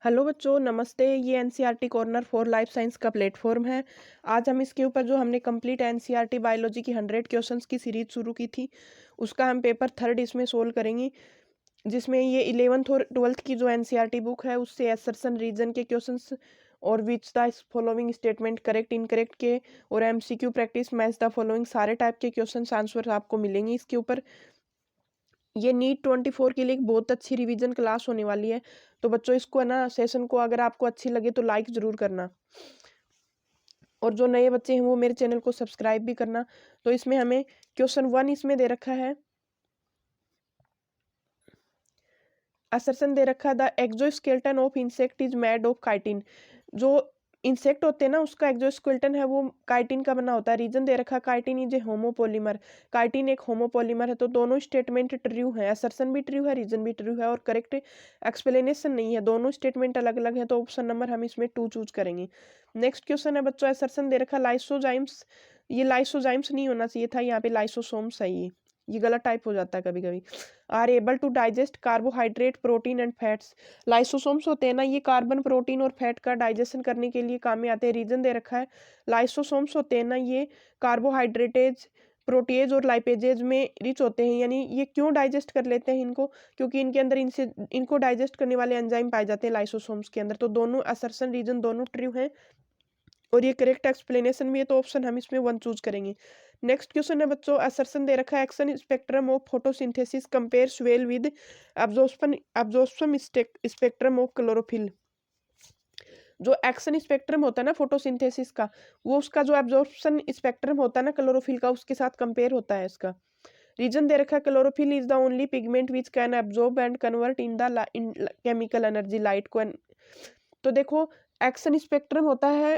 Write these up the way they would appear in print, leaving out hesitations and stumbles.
Hello बच्चों, नमस्ते। ये NCERT corner for life science का प्लेटफॉर्म है। आज हम इसके ऊपर जो हमने कंप्लीट एनसीईआरटी बायोलॉजी की 100 क्वेश्चंस की सीरीज शुरू की थी, उसका हम पेपर थर्ड इसमें सोल्व करेंगे, जिसमें ये 11th और 12th की जो एनसीईआरटी बुक है उससे असर्शन रीजन के क्वेश्चंस और which the following statement correct incorrect के और MCQ practice match the following सारे टाइप के क्वेश्चंस आंसर आपको मिलेंगे इसके ऊपर। ये नीट 24 के लिए एक बहुत अच्छी रिवीजन क्लास होने वाली है। तो बच्चों, इसको है ना, सेशन को अगर आपको अच्छी लगे तो लाइक जरूर करना, और जो नए बच्चे हैं वो मेरे चैनल को सब्सक्राइब भी करना। तो इसमें हमें क्वेश्चन 1 इसमें दे रखा है, असर्शन दे रखा है the exoskeleton of insect is made of chitin. जो इंसेक्ट होते हैं ना, उसका एक्सोस्केलेटन है वो काइटिन का बना होता है। रीजन दे रखा है chitin is a homopolymer. Chitin एक होमोपोलीमर है। तो दोनों स्टेटमेंट ट्रू है, असर्शन भी ट्रू है, रीजन भी ट्रू है, और करेक्ट एक्सप्लेनेशन नहीं है। दोनों स्टेटमेंट अलग अलग है, तो ऑप्शन नंबर हम इसमें 2 चूज करेंगे। नेक्स्ट क्वेश्चन है बच्चों, असर्शन दे रखा लाइसोजाइम्स। ये लाइसोजाइम्स नहीं होना चाहिए था, यहाँ पे लाइसोसोम्स है। ये गलत टाइप हो जाता है कभी कभी। Are able to digest carbohydrate protein and fats. Lysosomes होते हैं ना, ये कार्बन प्रोटीन और फैट का डाइजेशन करने के लिए काम में आते हैं। रीजन दे रखा है, लाइसोसोम्स होते हैं ना, ये कार्बोहाइड्रेटेज प्रोटीज और लाइपेजेज में रिच होते हैं। यानी ये क्यों डाइजेस्ट कर लेते हैं इनको, क्योंकि इनके अंदर इनको डाइजेस्ट करने वाले एंजाइम पाए जाते हैं लाइसोसोम्स के अंदर। तो दोनों असर्शन रीजन दोनों ट्रू हैं, और ये करेक्ट एक्सप्लेनेशन भी है, तो ऑप्शन हम इसमें 1 चूज करेंगे। नेक्स्ट क्वेश्चन है बच्चों, असर्शन दे रखा है action spectrum of photosynthesis compares well with absorption spectrum of chlorophyll. जो एक्शन स्पेक्ट्रम होता है ना फोटोसिंथेसिस का, वो उसका जो एब्जॉर्प्शन स्पेक्ट्रम होता है ना क्लोरोफिल का, उसके साथ कंपेयर होता है इसका। रीजन दे रखा है, chlorophyll is the only pigment which can absorb and convert in the chemical energy light को। तो देखो, एक्शन स्पेक्ट्रम होता है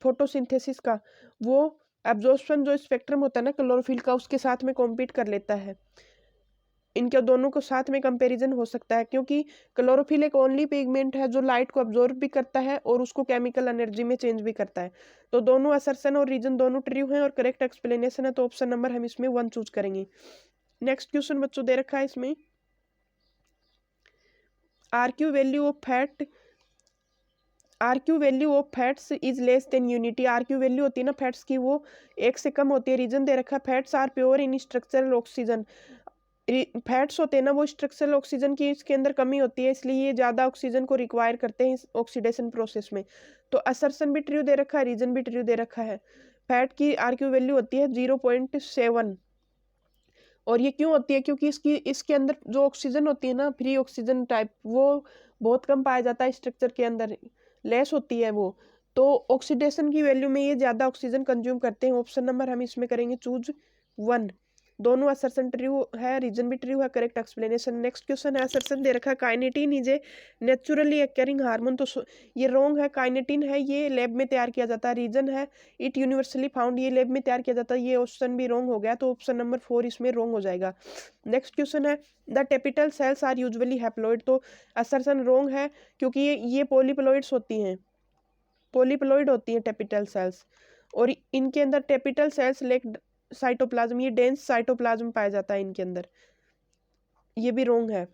फोटोसिंथेसिस का, वो एब्जॉर्प्शन जो स्पेक्ट्रम होता है ना क्लोरोफिल का, उसके साथ में कॉम्पीट कर लेता है। इनके दोनों को साथ में कंपैरिजन हो सकता है, क्योंकि क्लोरोफिल एक ओनली पिगमेंट है जो लाइट को अब्जॉर्ब भी करता है और उसको केमिकल एनर्जी में चेंज भी करता है। तो दोनों असर्शन और रीजन दोनों ट्रू हैं, और करेक्ट एक्सप्लेनेशन है, तो ऑप्शन नंबर हम इसमें 1 चूज करेंगे। नेक्स्ट क्वेश्चन बच्चों दे रखा है इसमें, RQ value of fat RQ value of fats is less than unity. RQ value होती है ना फैट्स की, वो 1 से कम होती है। रीजन दे रखा है, fats are pure in structural oxygen. Fats होते हैं ना, वो स्ट्रक्चरल ऑक्सीजन की इसके अंदर कमी होती है, इसलिए ये ज़्यादा ऑक्सीजन को रिक्वायर करते हैं इस ऑक्सीडेशन प्रोसेस में। तो असर्शन भी ट्रू दे रखा है, रीजन भी ट्रू दे रखा है। फैट की आरक्यू वैल्यू होती है 0.7। और ये क्यों होती है, क्योंकि इसके अंदर जो ऑक्सीजन होती है ना, फ्री ऑक्सीजन टाइप, वो बहुत कम पाया जाता है स्ट्रक्चर के अंदर, लेस होती है वो। तो ऑक्सीडेशन की वैल्यू में ये ज्यादा ऑक्सीजन कंज्यूम करते हैं। ऑप्शन नंबर हम इसमें करेंगे चूज 1। दोनों असर्शन ट्रू है, रीजन भी ट्रू है, करेक्ट एक्सप्लेनेशन। नेक्स्ट क्वेश्चन है, असर्शन दे रखा है kinetin is a naturally occurring hormone. तो ये रॉन्ग है, काइनेटिन है ये लैब में तैयार किया जाता है। रीजन है, इट यूनिवर्सली फाउंड, ये लैब में तैयार किया जाता है। ये ऑप्शन भी रॉन्ग हो गया, तो ऑप्शन नंबर 4 इसमें रॉन्ग हो जाएगा। नेक्स्ट क्वेश्चन है, the tapetal cells are usually haploid. तो असर्शन रॉन्ग है, क्योंकि ये पॉलीप्लॉइड्स होती हैं, पॉलीप्लॉइड होती हैं टेपिटल सेल्स, और इनके अंदर टेपिटल सेल्स लेक साइटोप्लाज्म, ये डेंस साइटोप्लाज्म पाया जाता है इनके अंदर। ये भी रॉन्ग है।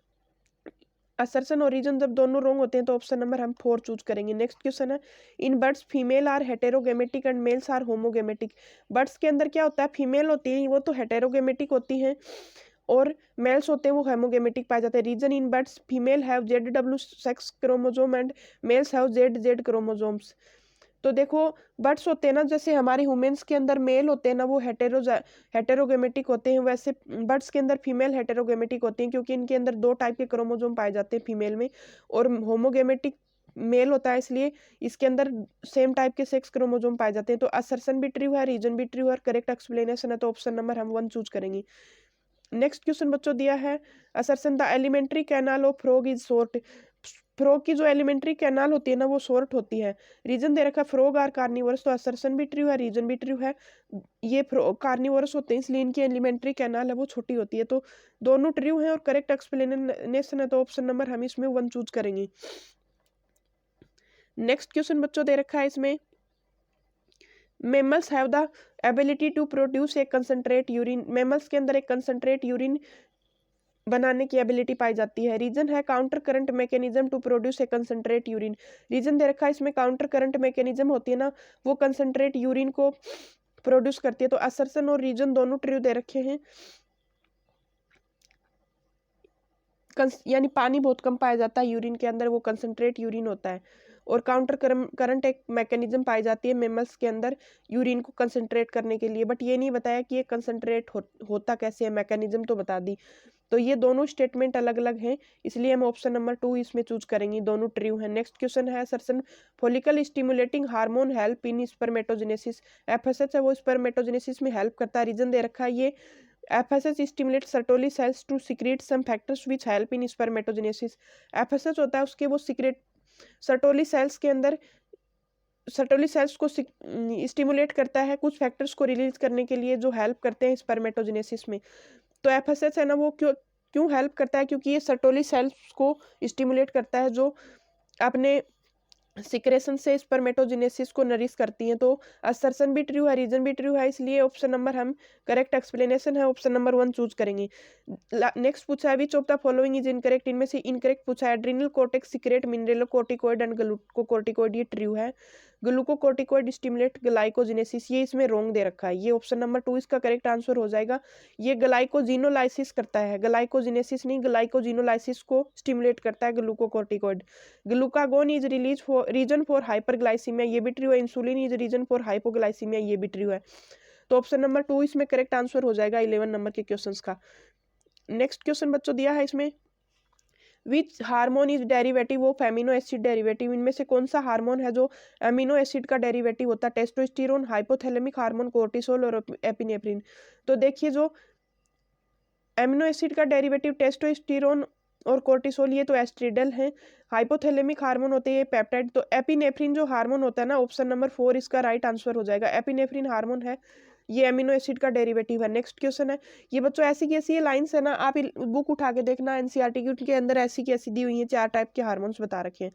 असर्शन और रीजन जब दोनों रॉन्ग होते हैं, तो ऑप्शन नंबर हम 4 चूज करेंगे। नेक्स्ट क्वेश्चन है, in birds female are heterogametic and males are homogametic. Birds के अंदर क्या होता है, फीमेल होती है वो तो हेटेरोगेमेटिक होती हैं, और मेल्स होते हैं वो हेमोगेमेटिक पाए जाते हैं। Reason, in birds female have ZW sex chromosome and males have ZZ chromosomes. तो देखो, बर्ड्स होते हैं ना, जैसे हमारे ह्यूमंस के अंदर मेल होते हैं ना, वो हेटेरोगेमेटिक होते हैं, वैसे बर्ड्स के अंदर फीमेल हेटेरोगेमेटिक होती हैं, क्योंकि इनके अंदर 2 टाइप के क्रोमोसोम पाए जाते हैं फीमेल में, और होमोगेमेटिक मेल होता है, इसलिए इसके अंदर सेम टाइप के 6 क्रोमोसोम पाए जाते हैं। तो असर्शन भी ट्रू है, रीजन भी ट्रू है, करेक्ट एक्सप्लेनेशन है, तो ऑप्शन नंबर हम 1 चूज करेंगे। नेक्स्ट क्वेश्चन बच्चों दिया है, assertion the alimentary canal of frog is short. Frog की जो एलिमेंट्री कैनाल होती है ना, वो शॉर्ट होती है। रीजन दे रखा है, फ्रॉग आर कार्निवरस। तो असर्शन भी ट्रू है, रीजन भी ट्रू है। ये फ्रॉग कार्निवरस होते हैं, इसलिए इनकी एलिमेंट्री कैनाल है वो छोटी होती है। तो दोनों ट्रू हैं, और करेक्ट एक्सप्लेनेशन है, तो ऑप्शन नंबर हम इसमें 1 चूज करेंगे। नेक्स्ट क्वेश्चन बच्चों दे रखा है इसमें, mammals have the ability to produce a concentrate urine. Mammals के अंदर एक कंसंट्रेट यूरिन बनाने की एबिलिटी पाई जाती है। रीजन है counter current mechanism to produce a concentrate urine. Reason दे रखा है इसमें काउंटर करंट मैकेनिज्म होती है ना, वो कंसंट्रेट यूरिन को प्रोड्यूस करती है। तो असर्शन और रीजन दोनों ट्रू दे रखे हैं। यानी पानी बहुत कम पाया जाता है यूरिन के अंदर, वो कंसंट्रेट यूरिन होता है। और काउंटर करंट एक मैकेनिज्म पाई जाती है मेमल्स के अंदर यूरिन को कंसंट्रेट करने के लिए, बट ये नहीं बताया कि ये कंसंट्रेट होता कैसे है, मैकेनिज्म तो बता दी। तो ये दोनों स्टेटमेंट अलग अलग हैं, इसलिए हम ऑप्शन नंबर 2 इसमें चूज करेंगे, दोनों ट्रू हैं। नेक्स्ट क्वेश्चन है सर्सन follicle stimulating hormone help in spermatogenesis. FSH है वो स्पर्मेटोजेनेसिस में हेल्प करता है। रीजन दे रखा है ये FSH stimulates Sertoli cells to secrete some factors which help in spermatogenesis। FSH होता है उसके वो secrete सर्टोली सेल्स के अंदर सर्टोली सेल्स को स्टिमुलेट करता है कुछ फैक्टर्स को रिलीज करने के लिए जो हेल्प करते हैं स्पर्मेटोजेनेसिस में। तो FSH है ना वो क्यों क्यों हेल्प करता है, क्योंकि ये सर्टोली सेल्स को स्टिमुलेट करता है जो अपने सिक्रेशन से स्पर्मेटोजेनेसिस को नरिश करती हैं। तो असर्शन भी ट्रू है, रीजन भी ट्रू है, इसलिए ऑप्शन नंबर हम करेक्ट एक्सप्लेनेशन है ऑप्शन नंबर 1 चूज करेंगे। नेक्स्ट पूछा है which of the following is incorrect. इनमें से इनकरेक्ट पूछा है adrenal cortex secrete mineralocorticoid and glucocorticoid, ये ट्रू है। ग्लूकोकोर्टिकोइड स्टिमुलेट ग्लाइकोजेनेसिस, ये इसमें रोंग दे रखा है, ये ऑप्शन नंबर 2 इसका करेक्ट आंसर हो जाएगा। ये ग्लाइकोजिनोलाइसिस करता है, ग्लाइकोजेनेसिस नहीं, ग्लाइकोजिनोलाइसिस को स्टिमुलेट करता है glucocorticoid. Glucagon is release for reason for hyperglycemia, ये भी ट्रू है। Insulin is reason for hypoglycemia, ये भी ट्रू है। तो ऑप्शन नंबर 2 इसमें करेक्ट आंसर हो जाएगा 11 नंबर के क्वेश्चंस का। नेक्स्ट क्वेश्चन बच्चों दिया है इसमें which hormone is derivative of amino acid derivative. इनमें से कौन सा हार्मोन है जो एमिनो एसिड का डेरिवेटिव होता है। टेस्टोस्टेरोन, हाइपोथैलेमिक हार्मोन, कोर्टिसोल और एपिनेफ्रिन। तो देखिए जो एमिनो एसिड का डेरिवेटिव टेस्टोस्टेरोन और कोर्टिसोल ये तो एस्ट्रिडल है। हाइपोथैलेमिक हार्मोन होते हैं ये पेप्टाइड। तो एपिनेफ्रिन जो हार्मोन होता है ना, ऑप्शन नंबर 4 इसका राइट आंसर हो जाएगा। एपिनेफ्रिन हार्मोन है, ये एमिनो एसिड का डेरिवेटिव है। नेक्स्ट क्वेश्चन है, ये बच्चों ऐसी की ऐसी ये लाइंस है ना, आप बुक उठा के देखना एनसीईआरटी की, उनके अंदर ऐसी की ऐसी दी हुई है, 4 टाइप के हार्मोन्स बता रखे हैं।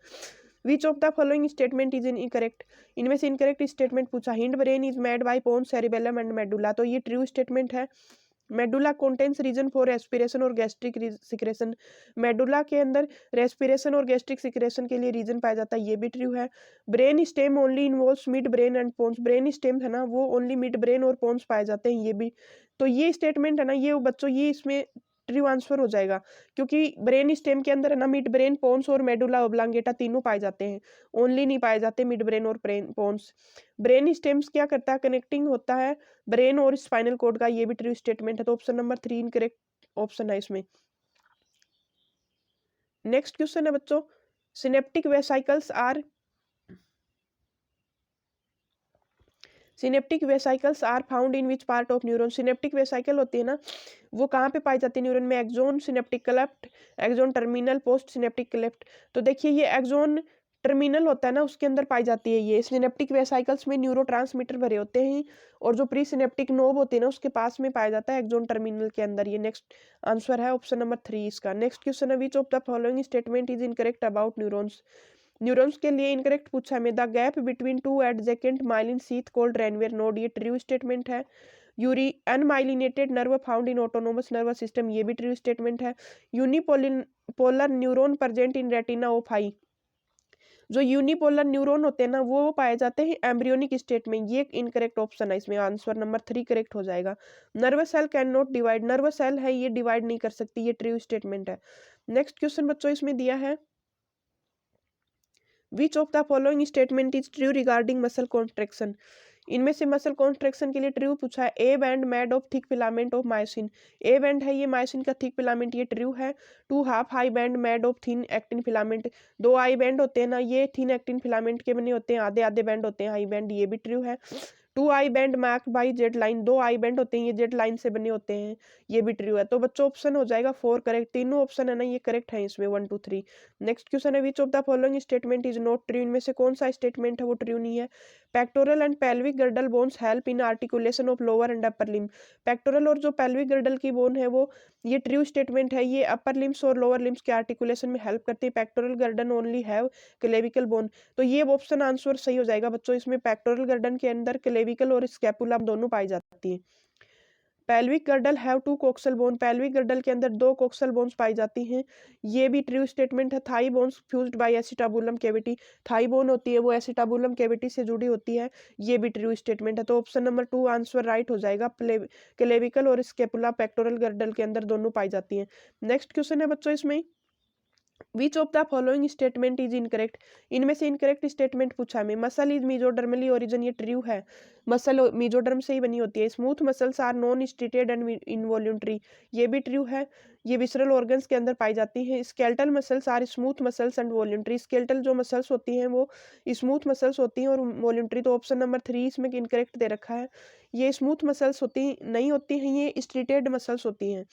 Which of the following statement is incorrect. इनमें से इनकरेक्ट स्टेटमेंट पूछा hind brain is made by pons cerebellum and medulla, तो ये ट्रू स्टेटमेंट है। Medulla contains reason for respiration और गैस्ट्रिक सिक्रेशन, मेडुला के अंदर रेस्पिरेशन और गैस्ट्रिक सिक्रेशन के लिए रीजन पाया जाता है, ये भी ट्रू है। Brain stem only involves mid brain and pons, brain stem है ना वो ओनली मिड ब्रेन और पोन्स पाए जाते हैं, ये भी। तो ये स्टेटमेंट है ना ये बच्चों ये इसमें ट्रू आंसर हो जाएगा, क्योंकि ब्रेन स्टेम के अंदर है ना मिड ब्रेन, पोन्स और मेडुला ऑब्लांगेटा तीनों पाए जाते हैं, ओनली नहीं पाए जाते मिड ब्रेन और पोन्स। ब्रेन स्टेम्स क्या करता है, कनेक्टिंग होता है ब्रेन और स्पाइनल कॉर्ड का, ये भी ट्रू स्टेटमेंट है। तो ऑप्शन नंबर 3 इनकरेक्ट ऑप्शन है इसमें। नेक्स्ट क्वेश्चन है बच्चों synaptic vesicles are synaptic vesicles are found in which part of neuron. Synaptic vesicle होती है ना वो कहाँ पे पाई जाती है न्यूरॉन में, axon, synaptic cleft, axon terminal, post synaptic cleft. तो देखिए ये एक्सोन टर्मिनल होता है ना उसके अंदर पाई जाती है ये। सिनेप्टिक वेसाइकल्स में न्यूरोट्रांसमीटर भरे होते हैं और जो प्री सिनेप्टिक नोब होते हैं ना उसके पास में पाया जाता है एक्सोन टर्मिनल के अंदर। ये नेक्स्ट आंसर है ऑप्शन नंबर 3 इसका। नेक्स्ट क्वेश्चन है which of the following statement is incorrect about neurons. Neurons के लिए इनकरेक्ट पूछा है, the gap between two adjacent myelin sheath called Ranvier node, ये ट्रू स्टेटमेंट है। यूरी unmyelinated nerve found in autonomous nervous system, ये भी ट्रू स्टेटमेंट है। Unipolar neuron present in retina of eye, जो यूनिपोलर न्यूरॉन होते हैं ना वो पाए जाते हैं एम्ब्रियोनिक स्टेट में, ये एक इनकरेक्ट ऑप्शन है इसमें, आंसर नंबर 3 करेक्ट हो जाएगा। Nervous cell can not divide, nervous cell है ये डिवाइड नहीं कर सकती, ये ट्रू स्टेटमेंट है। नेक्स्ट क्वेश्चन बच्चों इसमें दिया है which of the following statement is true regarding muscle contraction. इनमें से मसल कॉन्ट्रेक्शन के लिए ट्रू पूछा है, A band made of thick filament of myosin, A band है ये मायोसिन का थिक फिलामेंट, ये ट्रू है। Two half I band made of thin actin filament, दो आई बैंड होते हैं ना ये थिन एक्टिन फिलामेंट के बने होते हैं, आधे आधे बैंड होते हैं हाई बैंड, ये भी ट्रू है। Two I band marked by Z line, दो आई बैंड होते हैं ये जेड लाइन से बने होते हैं, ये भी ट्रू है। तो बच्चों ऑप्शन हो जाएगा 4 करेक्ट, तीनों ऑप्शन है ना ये करेक्ट है इसमें 1 2 3। नेक्स्ट क्वेश्चन है which of the following statement is not true. इनमें से कौन सा स्टेटमेंट है वो ट्रू नहीं है। Pectoral and pelvic girdle bones help in articulation of lower and upper limb, pectoral और जो पेल्विक गर्डल की बोन है वो ये ट्रू स्टेटमेंट है, ये अपर लिम्स और लोअर लिम्स के आर्टिकुलेशन में हेल्प करती है। Pectoral girdle only have clavicle bone, तो ये ऑप्शन आंसर सही हो जाएगा बच्चों, इसमें पेक्टोरल गर्डन के अंदर क्लेविकल और स्कैपुला दोनों पाई जाती है। Pelvic girdle have 2 coxal bone, pelvic girdle के अंदर 2 कोक्सल बोन्स पाई जाती हैं, ये भी ट्रू स्टेटमेंट है। Thigh bones fused by acetabulum cavity, thigh bone होती है वो एसिटाबुलम कैविटी से जुड़ी होती है, ये भी ट्रू स्टेटमेंट है। तो ऑप्शन नंबर 2 आंसर राइट हो जाएगा। क्लेविकल और स्केपुला पेक्टोरल गर्डल के अंदर दोनों पाई जाती हैं। नेक्स्ट क्वेश्चन है बच्चों इसमें, which of the following statement is incorrect, इनमें से इनकरेक्ट स्टेटमेंट पूछा हमें। मसल इज मीजोडर्मली ओरिजिन, ये ट्रू है, मसल मीजोडर्म से ही बनी होती है। Smooth muscles are non striated and involuntary, ये भी ट्रू है, ये विसरल ऑर्गन्स के अंदर पाई जाती हैं। Skeletal muscles are smooth muscles and voluntary, skeletal जो मसल्स होती हैं वो स्मूथ मसल्स होती हैं और वॉल्यूंटरी, तो ऑप्शन नंबर 3 इसमें इनकरेक्ट दे रखा है। ये स्मूथ मसल्स होती नहीं होती हैं, ये स्ट्रेटेड मसल्स होती हैं।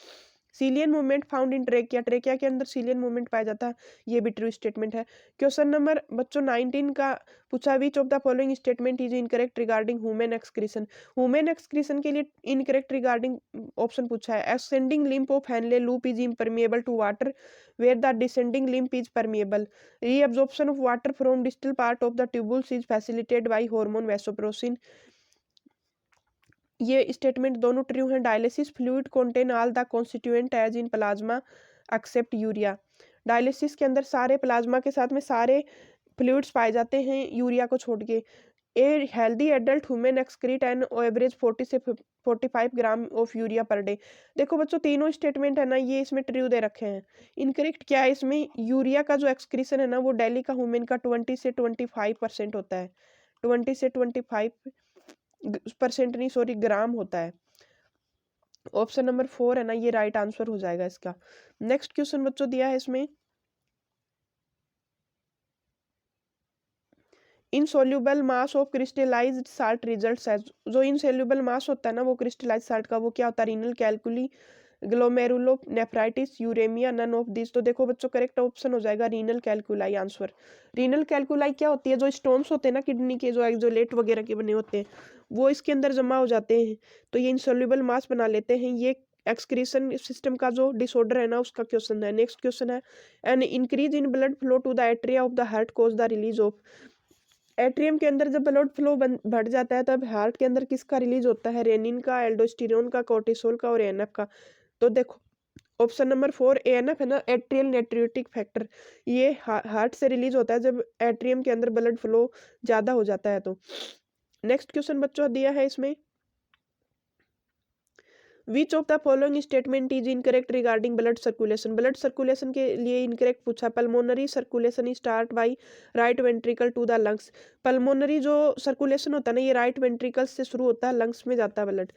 Cillian movement found in trachea, trachea के अंदर सीलियन मूवमेंट पाया जाता है, ये भी ट्रू स्टेटमेंट है। क्वेश्चन नंबर बच्चों 19 का पूछा, विच of the following statement is incorrect regarding human excretion, human excretion के लिए इनकरेक्ट रिगार्डिंग ऑप्शन पूछा है। ascending limb of Henle loop is impermeable to water where the descending limb is permeable, reabsorption of water from distal part of the tubules is facilitated by hormone vasopressin, ये statement दोनों true हैं। Dialysis fluid contain all the constituent as in plasma except urea, dialysis के अंदर सारे plasma के साथ में सारे फ्लूइड्स पाए जाते हैं यूरिया को छोड़ के। A healthy adult human excrete an average 40 से 45 gram of urea per day. देखो बच्चों तीनों स्टेटमेंट है ना ये इसमें ट्रू दे रखे हैं। इनकरेक्ट क्या है इसमें, यूरिया का जो एक्सक्रीशन है ना वो डेली का ह्यूमन का 20 से 25% होता है, 20 से 25% नहीं सॉरी ग्राम होता है। ऑप्शन नंबर 4 है ना ये राइट आंसर हो जाएगा इसका। नेक्स्ट क्वेश्चन बच्चों दिया है इसमें, insoluble mass of crystallized salt results as, जो इनसोल्यूबल मास होता है ना वो क्रिस्टलाइज्ड साल्ट का वो क्या होता है, renal calculi, glomerulonephritis, uraemia, none of this. तो देखो बच्चों करेक्ट ऑप्शन हो जाएगा renal calculi answer. Renal calculi क्या होती है, जो स्टोन्स होते हैं ना किडनी के जो एक्सोलेट वगैरह के बने होते हैं वो इसके अंदर जमा हो जाते हैं तो ये इनसोल्यूबल मास बना लेते हैं। ये एक्सक्रीशन सिस्टम का जो डिसऑर्डर है ना उसका क्वेश्चन है। नेक्स्ट क्वेश्चन है, an increase in blood flow to the atria of the heart causes the release of, atrium के अंदर जब ब्लड फ्लो बढ़ जाता है तब हार्ट के अंदर किसका रिलीज होता है, रेनिन का, एल्डोस्टेरोन का, कोर्टिसोल का और एएनएफ का। तो देखो ऑप्शन नंबर 4 एएनएफ है ना, एट्रियल नेट्रियोटिक फैक्टर, ये हार्ट से रिलीज होता है जब एट्रियम के अंदर ब्लड फ्लो ज्यादा हो जाता है। तो नेक्स्ट क्वेश्चन बच्चों दिया है इसमें, which of the following statement is incorrect regarding blood circulation, blood circulation के लिए इनकरेक्ट पूछा। Pulmonary circulation start by right ventricle to the lungs, pulmonary जो सर्कुलेशन होता है ना ये राइट वेंट्रिकल से शुरू होता है, लंग्स में जाता है ब्लड।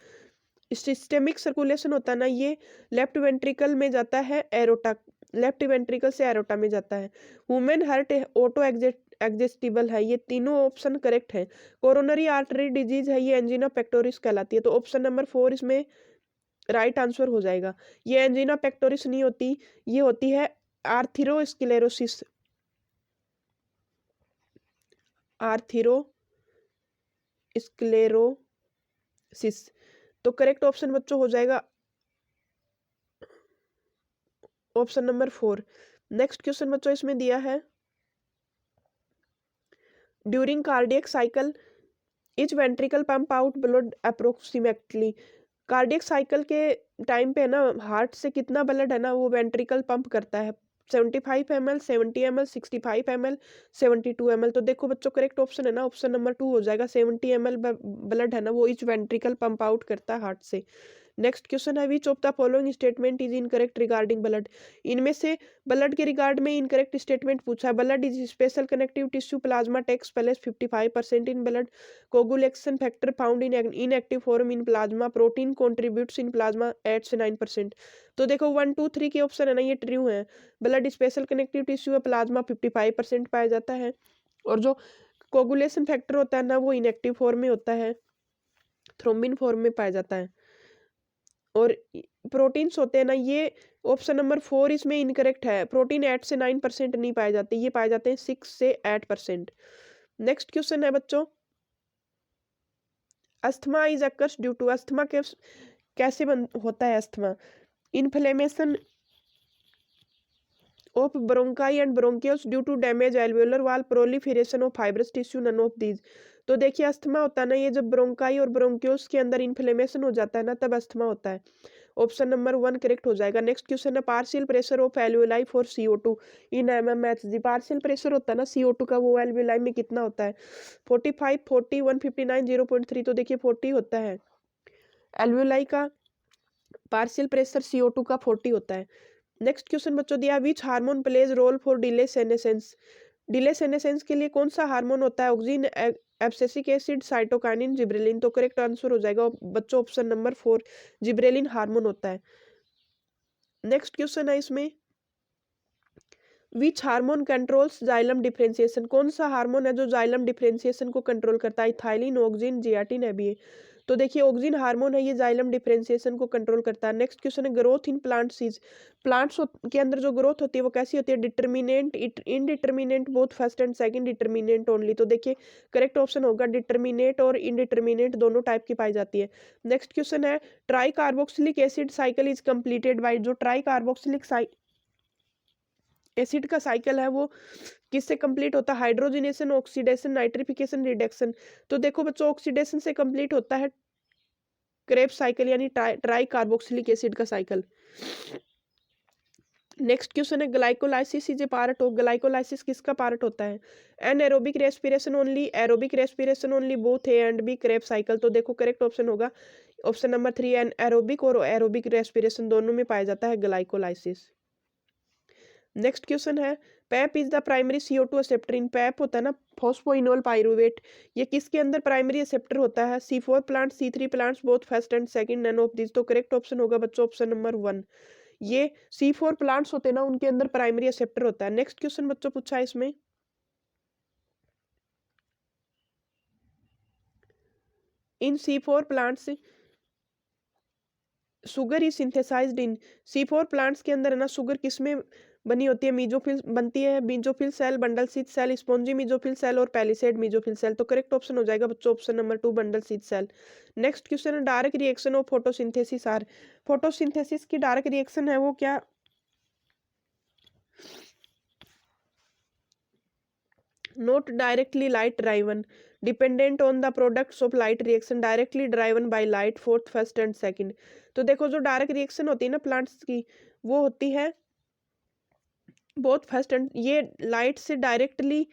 सिस्टेमिक सर्कुलेशन होता है ना ये लेफ्ट वेंट्रिकल में जाता है, एरोटा, लेफ्ट वेंट्रिकल से एरोटा में जाता है। ह्यूमन हार्ट ऑटो एग्जेस्टिबल है, ये तीनों ऑप्शन करेक्ट है। कोरोनरी आर्टरी डिजीज है, ये एंजिना पेक्टोरिस कहलाती है। तो ऑप्शन नंबर 4 इसमें राइट आंसर हो जाएगा। ये एंजिना पेक्टोरिस नहीं होती, ये होती है आर्थेरोस्क्लेरोसिस, आर्थेरोस्क्लेरोसिस। तो करेक्ट ऑप्शन बच्चों हो जाएगा ऑप्शन नंबर 4। नेक्स्ट क्वेश्चन बच्चों इसमें दिया है, during cardiac cycle etch ventricle pump out blood approximately, cardiac cycle के टाइम पे ना हार्ट से कितना ब्लड है ना वो वेंट्रिकल पंप करता है, 75 ml, 70 ml, 65 ml, 72 ml। तो देखो बच्चों करेक्ट ऑप्शन है ना ऑप्शन नंबर 2 हो जाएगा। 70 ml ब्लड है ना वो इच वेंट्रिकल पंप आउट करता है हार्ट से। नेक्स्ट क्वेश्चन है, which of the following statement is incorrect regarding blood, इनमें से ब्लड के रिगार्ड में इनकरेक्ट स्टेटमेंट पूछा है। Blood is special connective tissue, plasma takes place 55% in blood, coagulation factor found in inactive form in plasma, protein contributes in plasma 8 से 9%। तो देखो 1 2 3 के ऑप्शन है ना ये ट्रू है, ब्लड स्पेशल कनेक्टिव टिश्यू है, प्लाज्मा 55% पाया जाता है और जो कोगुलेशन फैक्टर होता है ना वो इनएक्टिव फॉर्म में होता है, थ्रोम्बिन फॉर्म में पाया जाता है। और प्रोटीन्स होते हैं ना ये ऑप्शन नंबर 4 इसमें इनकरेक्ट है, प्रोटीन 8 से 9% नहीं पाए जाते, ये पाए जाते हैं 6 से 8%। नेक्स्ट क्वेश्चन है बच्चों, asthma is occurs due to, asthma के कैसे होता है asthma, inflammation of bronchi and bronchioles due to damage alveolar wall, proliferation of fibrous tissue, none of these. तो देखिए अस्थमा होता है ना, ये जब ब्रोंकाई और ब्रोंक्यूल्स के अंदर इन्फ्लेमेशन हो जाता है ना, तब अस्थमा होता है। ऑप्शन नंबर 1 करेक्ट हो जाएगा। नेक्स्ट क्वेश्चन है partial pressure of alveoli for CO2 in mmHg। Partial pressure होता है ना CO2 का, वो एल्वियोलाई में कितना होता है? 45, 40, 159, 0.3। तो देखिए 40 होता है एल्वियोलाई का पार्शियल प्रेशर CO2 का 40 होता है। नेक्स्ट क्वेश्चन बच्चों दिया, which hormone plays role for delay senescence. Delay senescence के लिए कौन सा हार्मोन होता है? Auxin, abscisic acid, cytokinin, gibberellin. तो करेक्ट आंसर हो जाएगा बच्चों ऑप्शन नंबर 4 जिब्रेलिन हार्मोन होता है। नेक्स्ट क्वेश्चन है इसमें, which hormone controls xylem differentiation. कौन सा हार्मोन है जो जाइलम डिफरेंशिएशन को कंट्रोल करता है? Ethylene, auxin, zeatin, ABA. तो देखिए ऑक्सिन हार्मोन है, ये जाइलम डिफरेंशिएशन को कंट्रोल करता है। नेक्स्ट क्वेश्चन है, growth in plants is. Plants के अंदर जो ग्रोथ होती है वो कैसी होती है? Determinant, indeterminate, both first and second, determinant only. तो देखिए करेक्ट ऑप्शन होगा डिटर्मिनेट और इनडिटर्मिनेट दोनों टाइप की पाई जाती है। नेक्स्ट क्वेश्चन है, try carboxylic acid cycle is completed by. जो ट्राई कार्बोक्सिलिक एसिड का साइकिल है वो किससे कंप्लीट होता है? Hydrogenation, oxidation, nitrification, reduction. तो देखो बच्चों ऑक्सीडेशन से कंप्लीट होता है क्रेब्स साइकिल यानी ट्राई कार्बोक्सिलिक एसिड का साइकिल। नेक्स्ट क्वेश्चन है, glycolysis is a part of. Glycolysis किसका पार्ट होता है? Anaerobic respiration only, aerobic respiration only, both A and B, Krebs cycle. तो देखो करेक्ट ऑप्शन होगा ऑप्शन नंबर 3 एनएरोबिक और एरोबिक रेस्पिरेशन दोनों में पाया जाता है ग्लाइकोलाइसिस। नेक्स्ट क्वेश्चन है, PEP is the primary CO2 acceptor in. PEP होता है ना फॉस्फोइनोल पाइरुवेट, ये किसके अंदर प्राइमरी एक्सेप्टर होता है? C4 plant, C3 plants, both first and second, none of this. तो करेक्ट ऑप्शन होगा बच्चों ऑप्शन नंबर 1। ये C4 प्लांट्स होते हैं ना, उनके अंदर प्राइमरी एक्सेप्टर होता है। नेक्स्ट क्वेश्चन बच्चों पूछा है इसमें, in C4 plants sugar is synthesised in. C4 plants के अंदर है ना शुगर किसमें बनी होती है? मीजोफिल बनती है, mesophyll cell, bundle sheath cell, spongy mesophyll cell और पैलिसेड मीजोफिल सेल। तो करेक्ट ऑप्शन हो जाएगा बच्चों option number 2 bundle sheath cell. Next question है, direct reaction of photosynthesis are. Photosynthesis की डायरेक्ट रिएक्शन है वो क्या? Not directly light driven, dependent on the products of light reaction, directly driven by light, fourth, first and second। तो देखो जो direct reaction होती है ना प्लांट्स की, वो होती है बोथ फर्स्ट एंड, ये लाइट से डायरेक्टली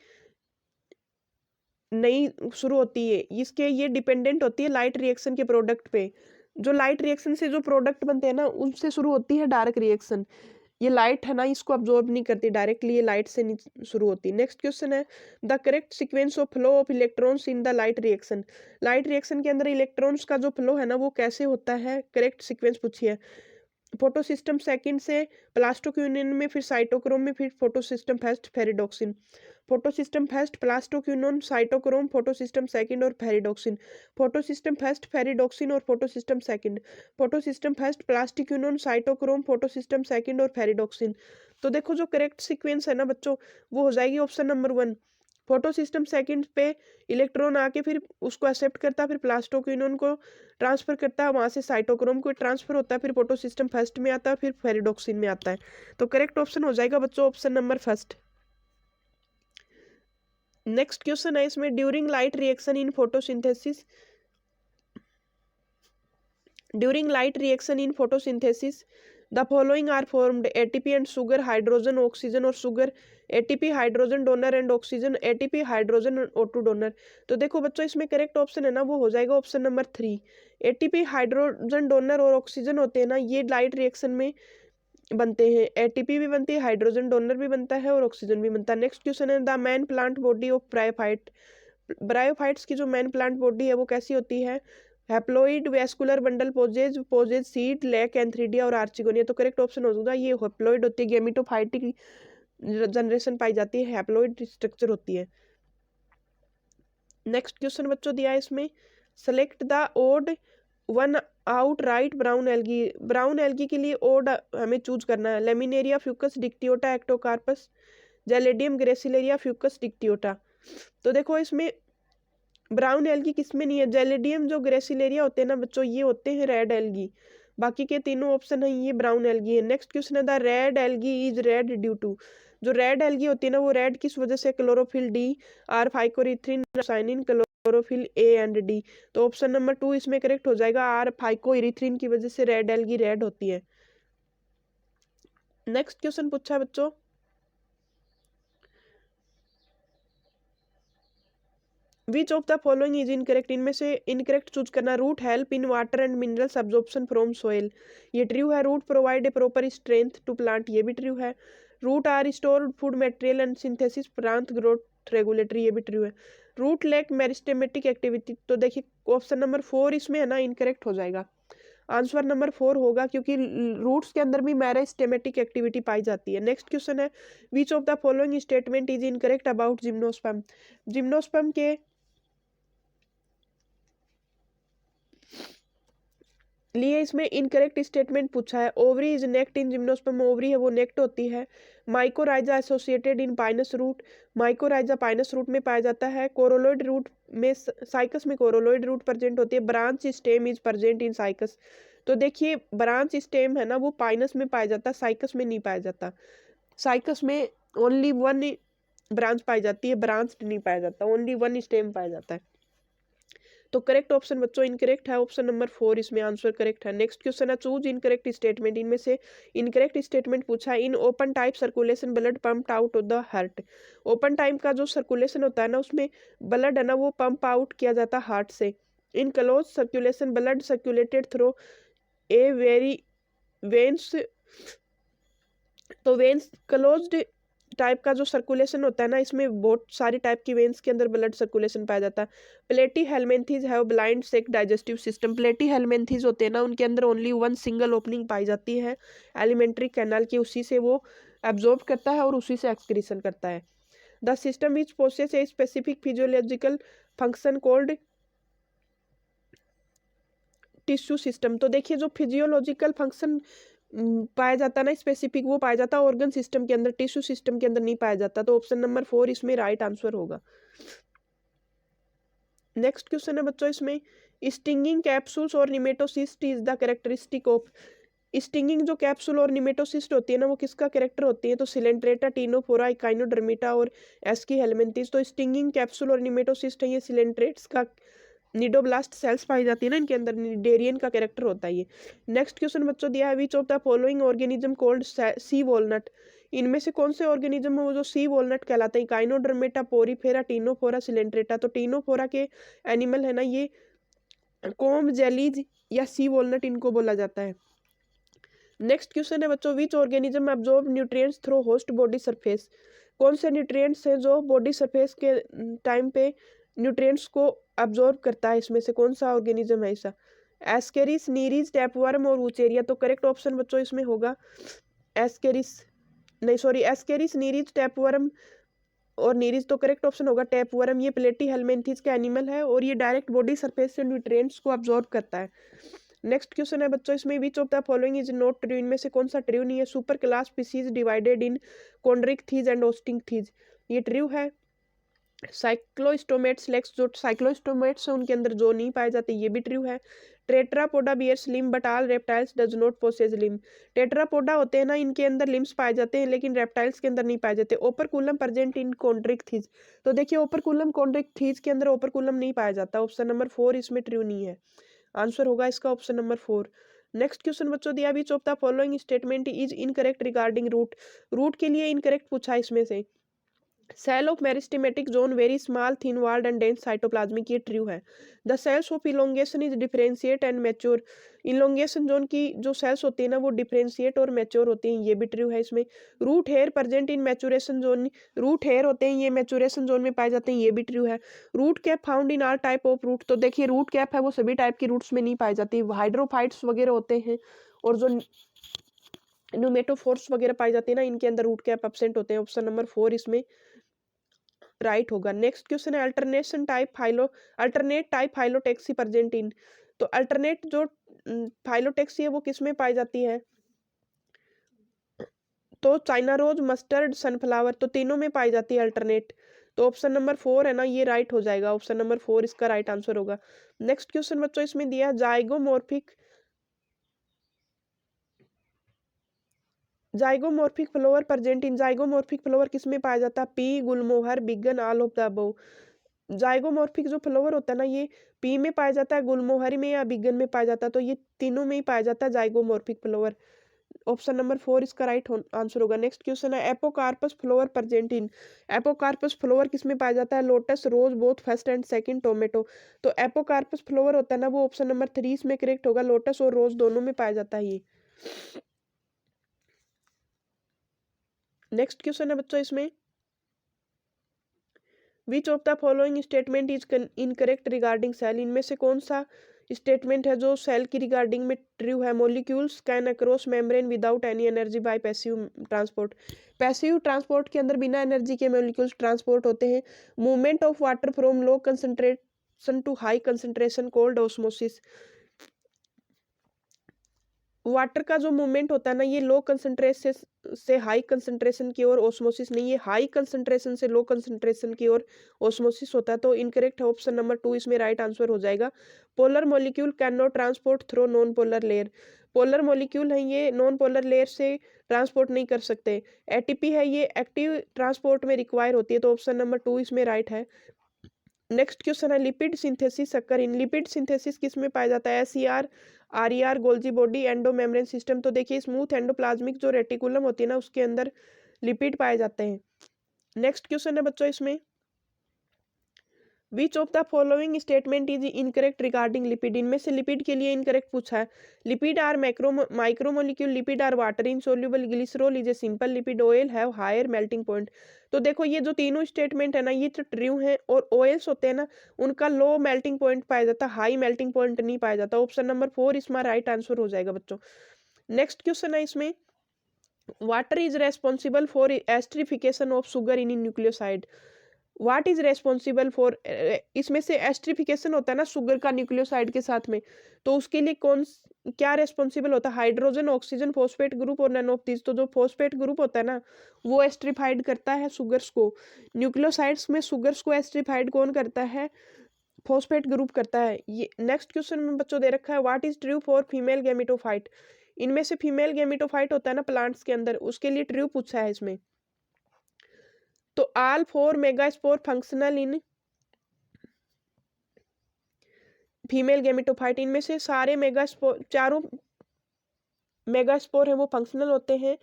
नहीं शुरू होती है, इसके ये डिपेंडेंट होती है लाइट रिएक्शन के प्रोडक्ट पे। जो लाइट रिएक्शन से जो प्रोडक्ट बनते हैं ना उनसे शुरू होती है डायरेक्ट रिएक्शन। ये लाइट है ना इसको अब्जॉर्ब नहीं करती डायरेक्टली, ये लाइट से नहीं शुरू होती। नेक्स्ट क्वेश्चन है, the correct sequence of flow of electrons in the light reaction. Light reaction के अंदर इलेक्ट्रॉन्स का जो फ्लो है ना वो कैसे होता है? करेक्ट सीक्वेंस पूछिए। फोटोसिस्टम सेकंड से प्लास्टोक्यूनिन में, फिर साइटोक्रोम में, फिर photosystem first ferredoxin. Photosystem first plastoquinone, cytochrome, photosystem second और फेरिडोक्सिन। फोटोसिस्टम फर्स्ट फेरिडोक्सिन और photosystem second. Photosystem first plastoquinone, cytochrome, photosystem second और फेरिडोक्सिन। तो देखो जो करेक्ट सीक्वेंस है ना बच्चों वो हो जाएगी ऑप्शन नंबर 1। फोटोसिस्टम सेकंड पे इलेक्ट्रॉन आके फिर उसको एक्सेप्ट करता है, फिर प्लास्टोक्विनोन को ट्रांसफर करता है, वहां से साइटोक्रोम को ट्रांसफर होता है, फिर फोटोसिस्टम फर्स्ट में आता है, फिर फेरिडोक्सिन में आता है। तो करेक्ट ऑप्शन हो जाएगा बच्चों ऑप्शन नंबर 1। नेक्स्ट क्वेश्चन है इसमें, during light reaction in photosynthesis, during light reaction in photosynthesis the following are formed, ATP and sugar, hydrogen, oxygen और sugar, ATP hydrogen donor and oxygen, ATP hydrogen O2 donor. तो देखो बच्चों इसमें correct option है ना वो हो जाएगा option number 3। ATP hydrogen donor और ऑक्सीजन होते हैं ना ये लाइट रिएक्शन में बनते हैं, ATP भी बनती है, हाइड्रोजन डोनर भी बनता है और ऑक्सीजन भी बनता है। नेक्स्ट क्वेश्चन है, the man plant body of bryophyte. Bryophytes की जो मैन प्लांट बॉडी है वो कैसी होती है? Haploid, vascular bundle, possess seed, lack, antheridia और आर्चिगोनिया। तो करेक्ट ऑप्शन होगा ये हैप्लोइड होती है, गेमिटोफाइटिक जनरेशन पाई जाती है, हैप्लोइड स्ट्रक्चर होती है। नेक्स्ट क्वेश्चन बच्चों दिया है इसमें, select the odd one out right brown algae. Brown algae के लिए ओड हमें चूज करना है, Laminaria, Fucus Dictyota, Ectocarpus, Gelidium, Gracilaria, Fucus Dictyota. तो देखो इसमें ब्राउन एल्गी किसमें नहीं है? जेलेडियम जो ग्रेसिलेरिया होते हैं ना बच्चों ये होते हैं रेड एल्गी, बाकी के तीनों ऑप्शन है ये ब्राउन एल्गी है। नेक्स्ट क्वेश्चन है, the red algae is red due to. जो रेड एल्गी होती है ना वो रेड किस वजह से? Chlorophyll d, R phycoerythrin, cyanin, chlorophyll a and d. तो ऑप्शन नंबर 2 इसमें करेक्ट हो जाएगा। आर फाइकोइरिथ्रिन की वजह से रेड एल्गी रेड होती है। नेक्स्ट क्वेश्चन पूछा है बच्चों, which of the following is incorrect, इनमें से इनकरेक्ट चूज करना। Root help in water and minerals absorption from soil, ये ट्रू है। Root provide a proper strength to plant, ये भी ट्रू है। Root are stored food material and synthesis plant growth regulatory, ये भी ट्रू है। Root lack meristematic activity, तो देखिए ऑप्शन नंबर 4 इसमें है ना इनकरेक्ट हो जाएगा। आंसर नंबर 4 होगा क्योंकि रूट्स के अंदर भी मेरिस्टेमेटिक एक्टिविटी पाई जाती है। नेक्स्ट क्वेश्चन है, which of the following statement is incorrect about gymnosperm. Gymnosperm के लिए इसमें इनकरेक्ट स्टेटमेंट पूछा है। Ovary is naked in gymnosperm, ovary है वो नेक्ट होती है। Mycorrhiza associated in Pinus root, mycorrhiza Pinus root में पाया जाता है। कोरोलोइड रूट में, साइकस में कोरोलोइड रूट प्रेजेंट होती है। Branch stem is present in cycas, तो देखिए ब्रांच स्टेम है ना वो पाइनस में पाया जाता है, साइकस में नहीं पाया जाता। साइकस में ओनली वन ब्रांच पाई जाती है, ब्रांच नहीं पाया जाता, ओनली वन स्टेम पाया जाता है। तो करेक्ट ऑप्शन बच्चों इनकरेक्ट है, ऑप्शन नंबर 4 इसमें आंसर करेक्ट है। नेक्स्ट क्वेश्चन है, चूज इनकरेक्ट स्टेटमेंट, इनमें से इनकरेक्ट स्टेटमेंट पूछा है। In open type circulation blood pump out of the heart, open type का जो सर्कुलेशन होता है ना उसमें ब्लड है ना वो पंप आउट किया जाता है हार्ट से। In close circulation blood circulated through a very veins, तो वेन्स क्लोज्ड टाइप का जो सर्कुलेशन होता है ना इसमें बहुत सारी टाइप की वेन्स के अंदर ब्लड सर्कुलेशन पाया जाता है। Platyhelminthes have blind sac digestive system, platyhelminthes होते हैं ना उनके अंदर ओनली वन सिंगल ओपनिंग पाई जाती है एलिमेंट्री कैनाल की, उसी से वो एब्जॉर्ब करता है और उसी से एक्सक्रीशन करता है। The system which possess a specific physiological function called tissue system, तो देखिए जो फिजियोलॉजिकल फंक्शन पाया जाता है ना स्पेसिफिक वो पाया जाता है ऑर्गन सिस्टम के अंदर, टिश्यू सिस्टम के अंदर नहीं पाया जाता। तो ऑप्शन नंबर 4 इसमें राइट आंसर होगा। नेक्स्ट क्वेश्चन है बच्चों, इसमें स्टिंगिंग कैप्सूल्स और nematocyst is the characteristic of, stinging जो कैप्सूल और निमेटोसिस्ट होती है ना वो किसका कैरेक्टर होती है। तो सिलेंट्रेटा, टीनोफोरा, इकाइनोडर्मिटा और एस्की हेलमिंथीज। तो स्टिंगिंग कैप्सूल और निमेटोसिस्ट है ये सिलेंट्रेट्स का, निडोब्लास्ट सेल्स पाई जाती है ना इनके अंदर, निडेरियन का कैरेक्टर होता है ये। नेक्स्ट क्वेश्चन बच्चों दिया है, which of the following organism called C walnut, इनमें से कौन से ऑर्गेनिज्म है वो जो सी वॉलनट कहलाता है। काइनोडर्मेटा, पोरीफेरा, टीनोफोरा, सिलेंट्रेटा। तो टीनोफोरा के एनिमल है ना ये कॉम्ब जेलीज या सी वॉलनट इनको बोला जाता है। नेक्स्ट क्वेश्चन है बच्चों, which organism absorb nutrients through host body surface, कौन से न्यूट्रिएंट्स हैं जो बॉडी सरफेस के टाइम पे न्यूट्रिएंट्स को अब्जॉर्ब करता है, इसमें से कौन सा ऑर्गेनिज्म है ऐसा। एस्केरिस, नीरीज, टैपवर्म और वुचेरिया। तो करेक्ट ऑप्शन बच्चों इसमें होगा एस्केरिस, नहीं सॉरी एस्केरिस, नीरीज, टैपवर्म और नीरीज। तो करेक्ट ऑप्शन होगा टैपवर्म, ये प्लेटी हेलमेंथीज का एनिमल है और ये डायरेक्ट बॉडी सरफेस से न्यूट्रिएंट्स को अब्जॉर्ब करता है। नेक्स्ट क्वेश्चन है बच्चों, इसमें which of the following is not true, इनमें से कौन सा ट्रू नहीं है। Super class species divided in Chondrichthyes and Osteichthyes, ये ट्रू है। साइक्लोस्टोमेट्स लेक्स, जो साइक्लोस्टोमेट्स है उनके अंदर जो नहीं पाए जाते ये भी ट्रू है। Tetrapoda bears limb but all reptiles does not possess limb, Tetrapoda होते हैं ना इनके अंदर लिम्स पाए जाते हैं लेकिन रेप्टाइल्स के अंदर नहीं पाए जाते। ओपरकुलम प्रेजेंट इन कॉन्ड्रिक्थीज, तो देखिए ओपरकुलम कॉन्ड्रिक्थीज के अंदर ओपरकुलम नहीं पाया जाता, ऑप्शन नंबर 4 इसमें ट्रू नहीं है, आंसर होगा इसका ऑप्शन नंबर 4। नेक्स्ट क्वेश्चन बच्चों दिया, which of the following statement is incorrect regarding root, root के लिए इनकरेक्ट पूछा इसमें से। Cell of meristematic zone very small thin walled and dense cytoplasmic, ये ट्रू है। The cells of elongation is differentiate and mature, elongation zone की जो sales होती है ना वो डिफरेंशिएट और मैच्योर होती हैं, ये भी ट्रू है इसमें। Root hair present in maturation zone, root hair होते हैं ये मैचुरेशन जोन में पाए जाते हैं, ये भी ट्रू है। Root cap found in all type of root, तो देखिए रूट कैप है वो सभी टाइप की रूट्स में नहीं पाई जाती, हाइड्रोफाइट्स वगैरह होते हैं और जो न्यूमेटोफोर्स वगैरह पाई जाती है ना इनके अंदर रूट कैप एब्सेंट होते हैं, ऑप्शन नंबर 4 इसमें राइट होगा। नेक्स्ट क्वेश्चन है, alternation type phyllo, alternate type phyllotaxy present in, तो अल्टरनेट जो फाइलोटेक्सी है वो किस में पाई जाती है। तो चाइना रोज, मस्टर्ड, सनफ्लावर, तो तीनों में पाई जाती है अल्टरनेट। तो ऑप्शन नंबर 4 है ना ये राइट हो जाएगा, ऑप्शन नंबर 4 इसका राइट आंसर होगा। नेक्स्ट क्वेश्चन बच्चों इसमें दिया zygomorphic, zygomorphic flower present in, zygomorphic flower किस में पाया जाता है। पी, गुलमोहर, बिगन, all of the above. Zygomorphic जो फ्लावर होता है ना, ये पी में पाया जाता है, गुलमोहर में या बिगन में पाया जाता है, तो ये तीनों में ही पाया जाता है जाइगोमॉर्फिक फ्लावर। ऑप्शन नंबर 4 इसका राइट आंसर होगा। नेक्स्ट क्वेश्चन है, apocarpous flower present in. Apocarpous flower किस में पाया जाता है? Lotus, rose, both first and second, tomato. तो एपोकार्पस फ्लावर होता है ना, वो ऑप्शन नंबर 3 इसमें करेक्ट होगा। लोटस और रोज दोनों में पाया जाता है ये। नेक्स्ट क्वेश्चन है बच्चों इसमें, which of the following statement is incorrect regarding cell. इनमें से कौन सा स्टेटमेंट है जो सेल की रिगार्डिंग में ट्रू है? Molecules can across membrane without any energy by passive transport. Passive transport के अंदर बिना एनर्जी के मोलिक्यूल्स ट्रांसपोर्ट होते हैं। Movement of water from low concentration to high concentration called osmosis. Water का जो मूवमेंट होता है ना, ये लो कंसंट्रेशन से हाई कंसंट्रेशन की ओर ऑस्मोसिस नहीं, ये हाई कंसंट्रेशन से लो कंसंट्रेशन की ओर ऑस्मोसिस होता है। तो इनकरेक्ट है ऑप्शन नंबर 2 इसमें राइट आंसर हो जाएगा। Polar molecule can not transport through non polar layer. Polar molecule है ये नॉन पोलर लेयर से ट्रांसपोर्ट नहीं कर सकते। एटीपी है ये एक्टिव ट्रांसपोर्ट में रिक्वायर होती है, तो ऑप्शन नंबर 2 इसमें राइट है। नेक्स्ट क्वेश्चन है, लिपिड सिंथेसिस अकर इन। लिपिड सिंथेसिस किस में पाया जाता है? SER, RER, Golgi body, endo membrane system. तो देखिए स्मूथ एंडोप्लाज्मिक जो रेटिकुलम होती है ना, उसके अंदर लिपिड पाए जाते हैं। नेक्स्ट क्वेश्चन है बच्चों इसमें, which of the following statement is incorrect regarding lipid. इनमें से लिपिड के लिए इनकरेक्ट पूछा है। Lipid are micromolecule, lipid are water insoluble, glycerol is a simple lipid, oil have higher melting point. तो देखो ये जो तीनों स्टेटमेंट है ना, ये तो ट्रू है। और ऑयल्स होते हैं ना, उनका लो मेल्टिंग पॉइंट पाया जाता है, हाई मेल्टिंग पॉइंट नहीं पाया जाता। ऑप्शन नंबर 4 इसमें राइट आंसर हो जाएगा बच्चों। नेक्स्ट क्वेश्चन है इसमें, water is responsible for esterification of sugar in nucleoside. What is responsible for, इसमें से एस्ट्रिफिकेशन होता है ना शुगर का न्यूक्लियोसाइड के साथ में, तो उसके लिए क्या रेस्पॉन्सिबल होता है? हाइड्रोजन, ऑक्सीजन, फॉस्फेट ग्रुप और नन ऑफ दिस। तो जो फॉस्फेट ग्रुप होता है ना, वो एस्ट्रिफाइड करता है शुगर्स को। न्यूक्लियोसाइड्स में शुगर्स को एस्ट्रिफाइड कौन करता है? फॉस्फेट ग्रुप करता है। ये नेक्स्ट क्वेश्चन में बच्चों दे रखा है, what is true for female gametophyte. इनमें से फीमेल गैमेटोफाइट होता है ना प्लांट्स के अंदर, उसके लिए ट्रू पूछा है इसमें। तो all 4 megaspore functional in female gametophyte. इनमें से सारे मेगास्पोर, चारों मेगास्पोर है वो फंक्शनल होते हैं।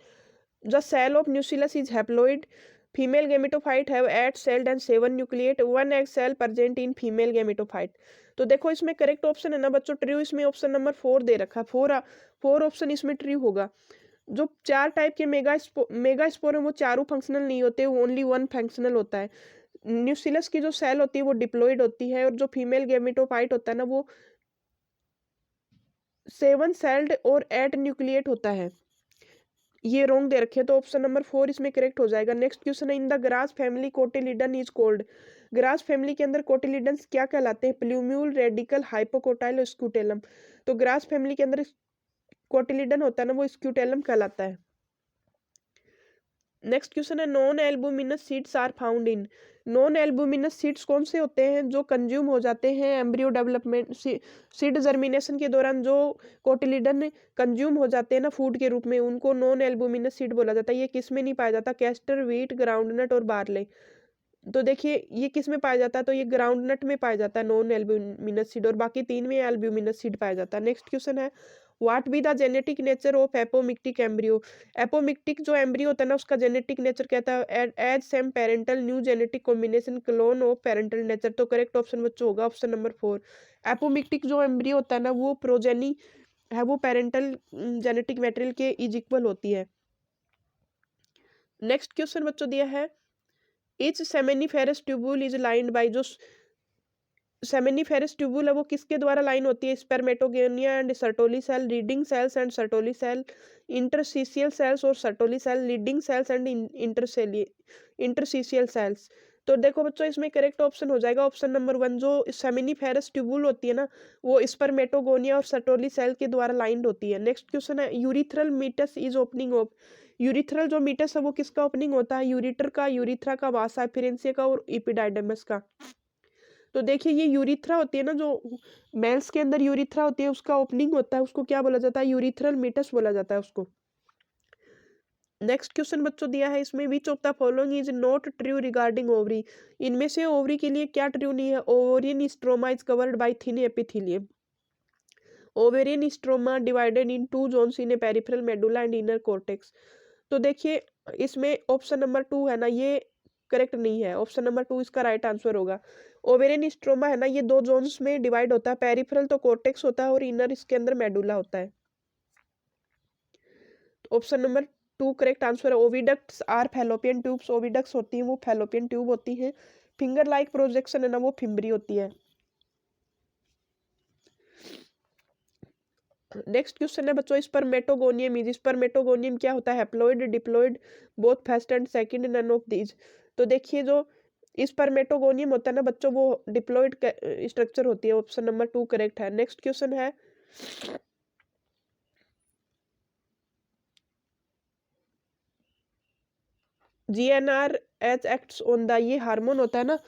The cell of nucellus is haploid. Female gametophyte have 8 celled and 7 nucleate, 1 egg cell present in female gametophyte. तो देखो इसमें करेक्ट ऑप्शन है ना बच्चों ट्रू, इसमें ऑप्शन नंबर 4 दे रखा है। 4 ऑप्शन इसमें ट्रू होगा। जो 4 टाइप के मेगास्पोर है वो चारों फंक्शनल नहीं होते, ओनली 1 फंक्शनल होता है। न्यूसिलस की जो सेल होती है वो डिप्लॉइड होती है, और जो फीमेल गैमेटोफाइट होता है ना, वो 7 सेल्ड और 8 न्यूक्लिएट होता है। ये रॉन्ग दे रखे, तो ऑप्शन नंबर 4 इसमें करेक्ट हो जाएगा। नेक्स्ट क्वेश्चन है, in the grass family cotyledon is called. Grass family के अंदर कोटिलिडन्स क्या कहलाते हैं? प्लूम्यूल, रेडिकल, हाइपोकोटाइल और स्क्यूटेलम। तो ग्रास फैमिली के अंदर कोटिलिडन होता है ना, वो स्क्यूटेलम कहलाता है। नेक्स्ट क्वेश्चन है, non albuminous seeds are found in. Non albuminous seeds कौन से होते हैं जो कंज्यूम हो जाते हैं एम्ब्रियो डेवलपमेंट, सीड जर्मिनेशन के दौरान जो कोटिलिडन कंज्यूम हो जाते हैं ना फूड के रूप में, उनको नॉन एल्बुमिनस सीड बोला जाता है। ये किस में नहीं पाया जाता? कैस्टर, व्हीट, ग्राउंडनट और बार्ले। तो देखिए ये किस में पाया जाता है? तो ये ग्राउंडनट में पाया जाता है नॉन एल्ब्यूमिनस सीड, और बाकी 3 में एल्ब्यूमिनस सीड पाया जाता है। नेक्स्ट क्वेश्चन है, what be the genetic nature of apomictic embryo. Apomictic जो एम्ब्रियो होता है ना, उसका जेनेटिक नेचर कहता है as same parental new genetic combination clone of parental nature. तो करेक्ट ऑप्शन बच्चों होगा ऑप्शन नंबर 4। एपोमिक्टिक जो एम्ब्रियो होता है ना, वो प्रोजेनी है, वो पेरेंटल जेनेटिक मटेरियल के इज इक्वल होती है। नेक्स्ट क्वेश्चन बच्चों दिया है, each seminiferous tubule is lined by. जो सेमेनिफेरस ट्यूबुल है वो किसके द्वारा लाइन होती है? Spermatogonia and Sertoli cell, Leydig cells and Sertoli cell, interstitial cells और Sertoli cell, Leydig cells and interstitial cells. तो देखो बच्चों इसमें करेक्ट ऑप्शन हो जाएगा ऑप्शन नंबर 1। जो सेमेनिफेरस ट्यूबुल होती है ना, वो स्पर्मेटोगोनिया और सर्टोली सेल के द्वारा लाइंड होती है। नेक्स्ट क्वेश्चन है, urethral meatus is opening of. Urethral जो मीटस है वो किसका ओपनिंग होता है? यूरिटर का, यूरिथ्रा का, वासा फिरेंसिया का और इपिडाइडमस का। तो देखिए ये यूरिथ्रा होती है ना, जो मेल्स के अंदर यूरिथ्रा होती है, उसका ओपनिंग होता है, उसको क्या बोला जाता है? यूरिथ्रल मीटस बोला जाता है उसको। नेक्स्ट क्वेश्चन बच्चों दिया है इसमें, which of the following is not true regarding ovary. इनमें से ओवरी के लिए क्या ट्रू नहीं है? Ovarian stroma is covered by thin epithelium. Ovarian stroma divided into zones in a peripheral medulla and inner cortex. तो देखिए इसमें ऑप्शन नंबर 2 है ना, ये करेक्ट नहीं है। ऑप्शन नंबर 2 इसका राइट आंसर होगा। ओवेरियन स्ट्रोमा है ना, ये 2 जोन्स में डिवाइड होता है, पेरिफेरल तो कॉर्टेक्स होता है और इनर इसके अंदर मेडुला होता है। ऑप्शन नंबर 2 करेक्ट आंसर है। Oviducts are Fallopian tubes. Oviducts होती हैं वो फैलोपियन ट्यूब होती हैं। फिंगर लाइक प्रोजेक्शन है ना, वो फिम्बरी होती है। नेक्स्ट क्वेश्चन है बच्चों, स्पर्मेटोगोनियम इज। स्पर्मेटोगोनियम क्या होता है? Haploid, diploid, both first and second, none of these. तो देखिए जो स्पर्मेटोगोनियम होता है ना बच्चों, वो डिप्लॉइड स्ट्रक्चर होती है। ऑप्शन नंबर 2 करेक्ट है। नेक्स्ट क्वेश्चन है, GnRH एक्ट्स ऑन द, ये हार्मोन होता है ना,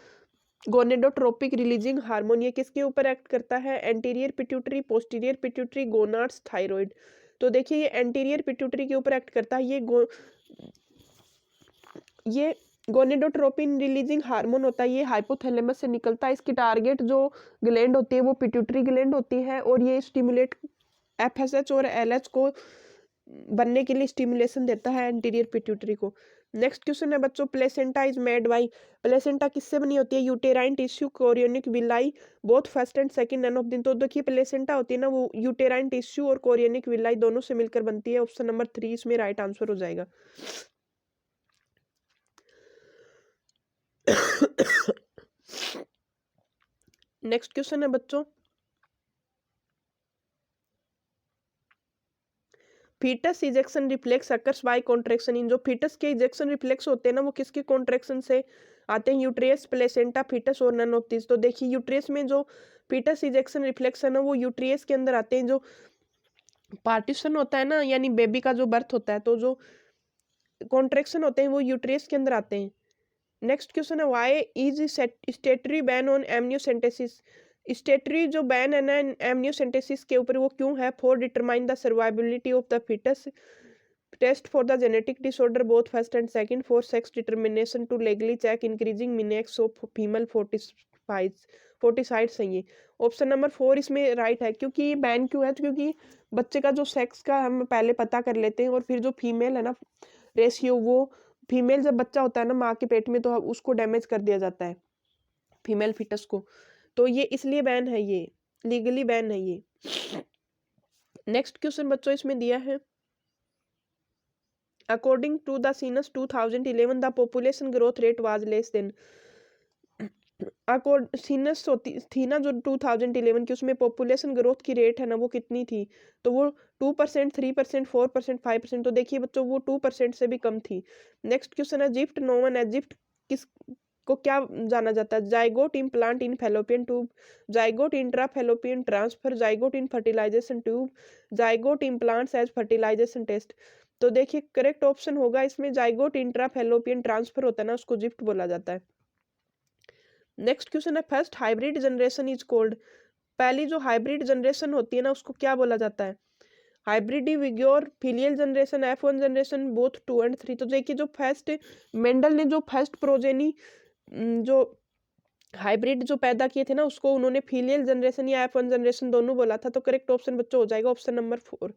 गोनेडोट्रोपिक रिलीजिंग हार्मोन, ये किसके ऊपर एक्ट करता है? Anterior pituitary, posterior pituitary, gonads, thyroid. तो देखिए ये एंटीरियर पिट्यूटरी के ऊपर एक्ट करता है। ये गोनेडोट्रोपिन रिलीजिंग हार्मोन होता है, ये हाइपोथैलेमस से निकलता है। इसकी टारगेट जो ग्लैंड होती है वो पिट्यूटरी ग्लैंड होती है, और ये स्टिमुलेट FSH और LH को बनने के लिए स्टिमुलेशन देता है एंटीरियर पिट्यूटरी को। नेक्स्ट क्वेश्चन है बच्चों, placenta is made by. Placenta किससे बनी होती है? Uterine tissue, chorionic villi, both first and second, none of them. तो देखिए प्लेसेंटा होती है ना, वो यूटेराइन टिश्यू और कोरियोनिक विलाई दोनों से मिलकर बनती है। ऑप्शन नंबर 3 इसमें राइट आंसर हो जाएगा। नेक्स्ट क्वेश्चन है बच्चों, foetus ejection reflex occurs by contraction in. जो फीटस के इजेक्शन रिफ्लेक्स होते हैं ना, वो किसके कॉन्ट्रैक्शन से आते हैं? यूट्रियस, प्लेसेंटा, फीटस और नन ऑफ दिस। तो देखिए यूट्रियस में जो फीटस इजेक्शन रिफ्लेक्स है ना, वो यूट्रियस के अंदर आते हैं। जो पार्टीशन होता है ना, यानी बेबी का जो बर्थ होता है, तो जो कॉन्ट्रैक्शन होते हैं वो यूट्रियस के अंदर आते हैं। नेक्स्ट क्वेश्चन है, why is स्टेटरी ban on amniocentesis. स्टेटरी जो बैन है ना एमनियोसेंटेसिस के ऊपर, वो क्यों है? For determine the survivability of the foetus, test for the genetic disorder both first and second, for sex determination, to legally check increasing menace of female foeticides हैं ये। ऑप्शन नंबर 4 इसमें राइट है। क्योंकि ये बैन क्यों है? क्योंकि बच्चे का जो सेक्स का हम पहले पता कर लेते हैं, और फिर जो फीमेल है ना रेशियो, वो फीमेल जब बच्चा होता है ना माँ के पेट में, तो उसको डैमेज कर दिया जाता है फीमेल फिटस को। तो ये इसलिए बैन है, ये लीगली बैन है ये। नेक्स्ट क्वेश्चन बच्चों इसमें दिया है, according to the census 2011 the population growth rate was less than. Census होती थी ना जो 2011 की, उसमें पॉपुलेशन ग्रोथ की रेट है ना वो कितनी थी? तो वो 2%, 3%, 4%, 5%। तो देखिए बच्चों वो 2% से भी कम थी। नेक्स्ट क्वेश्चन है, जिफ्ट नोवन एजिप्ट किस को क्या जाना जाता है? Zygote implant in fallopian tube, zygote intra fallopian transfer, zygote in fertilization tube, zygote implants as fertilization test. तो देखिए करेक्ट ऑप्शन होगा इसमें जाइगोट इंट्रा फैलोपियन ट्रांसफर होता है ना, उसको जिफ्ट बोला जाता है। नेक्स्ट क्वेश्चन है, first hybrid generation is cold. पहली जो हाइब्रिड जनरेशन होती है ना, उसको क्या बोला जाता है? Hybrid vigour, filial generation, F1 generation, both 2 and 3। तो देखिए जो फर्स्ट मेंडल ने जो फर्स्ट प्रोजेनी जो हाइब्रिड जो पैदा किए थे ना, उसको उन्होंने फिलियल जनरेशन या F1 जनरेशन दोनों बोला था। तो करेक्ट ऑप्शन बच्चों हो जाएगा ऑप्शन नंबर 4।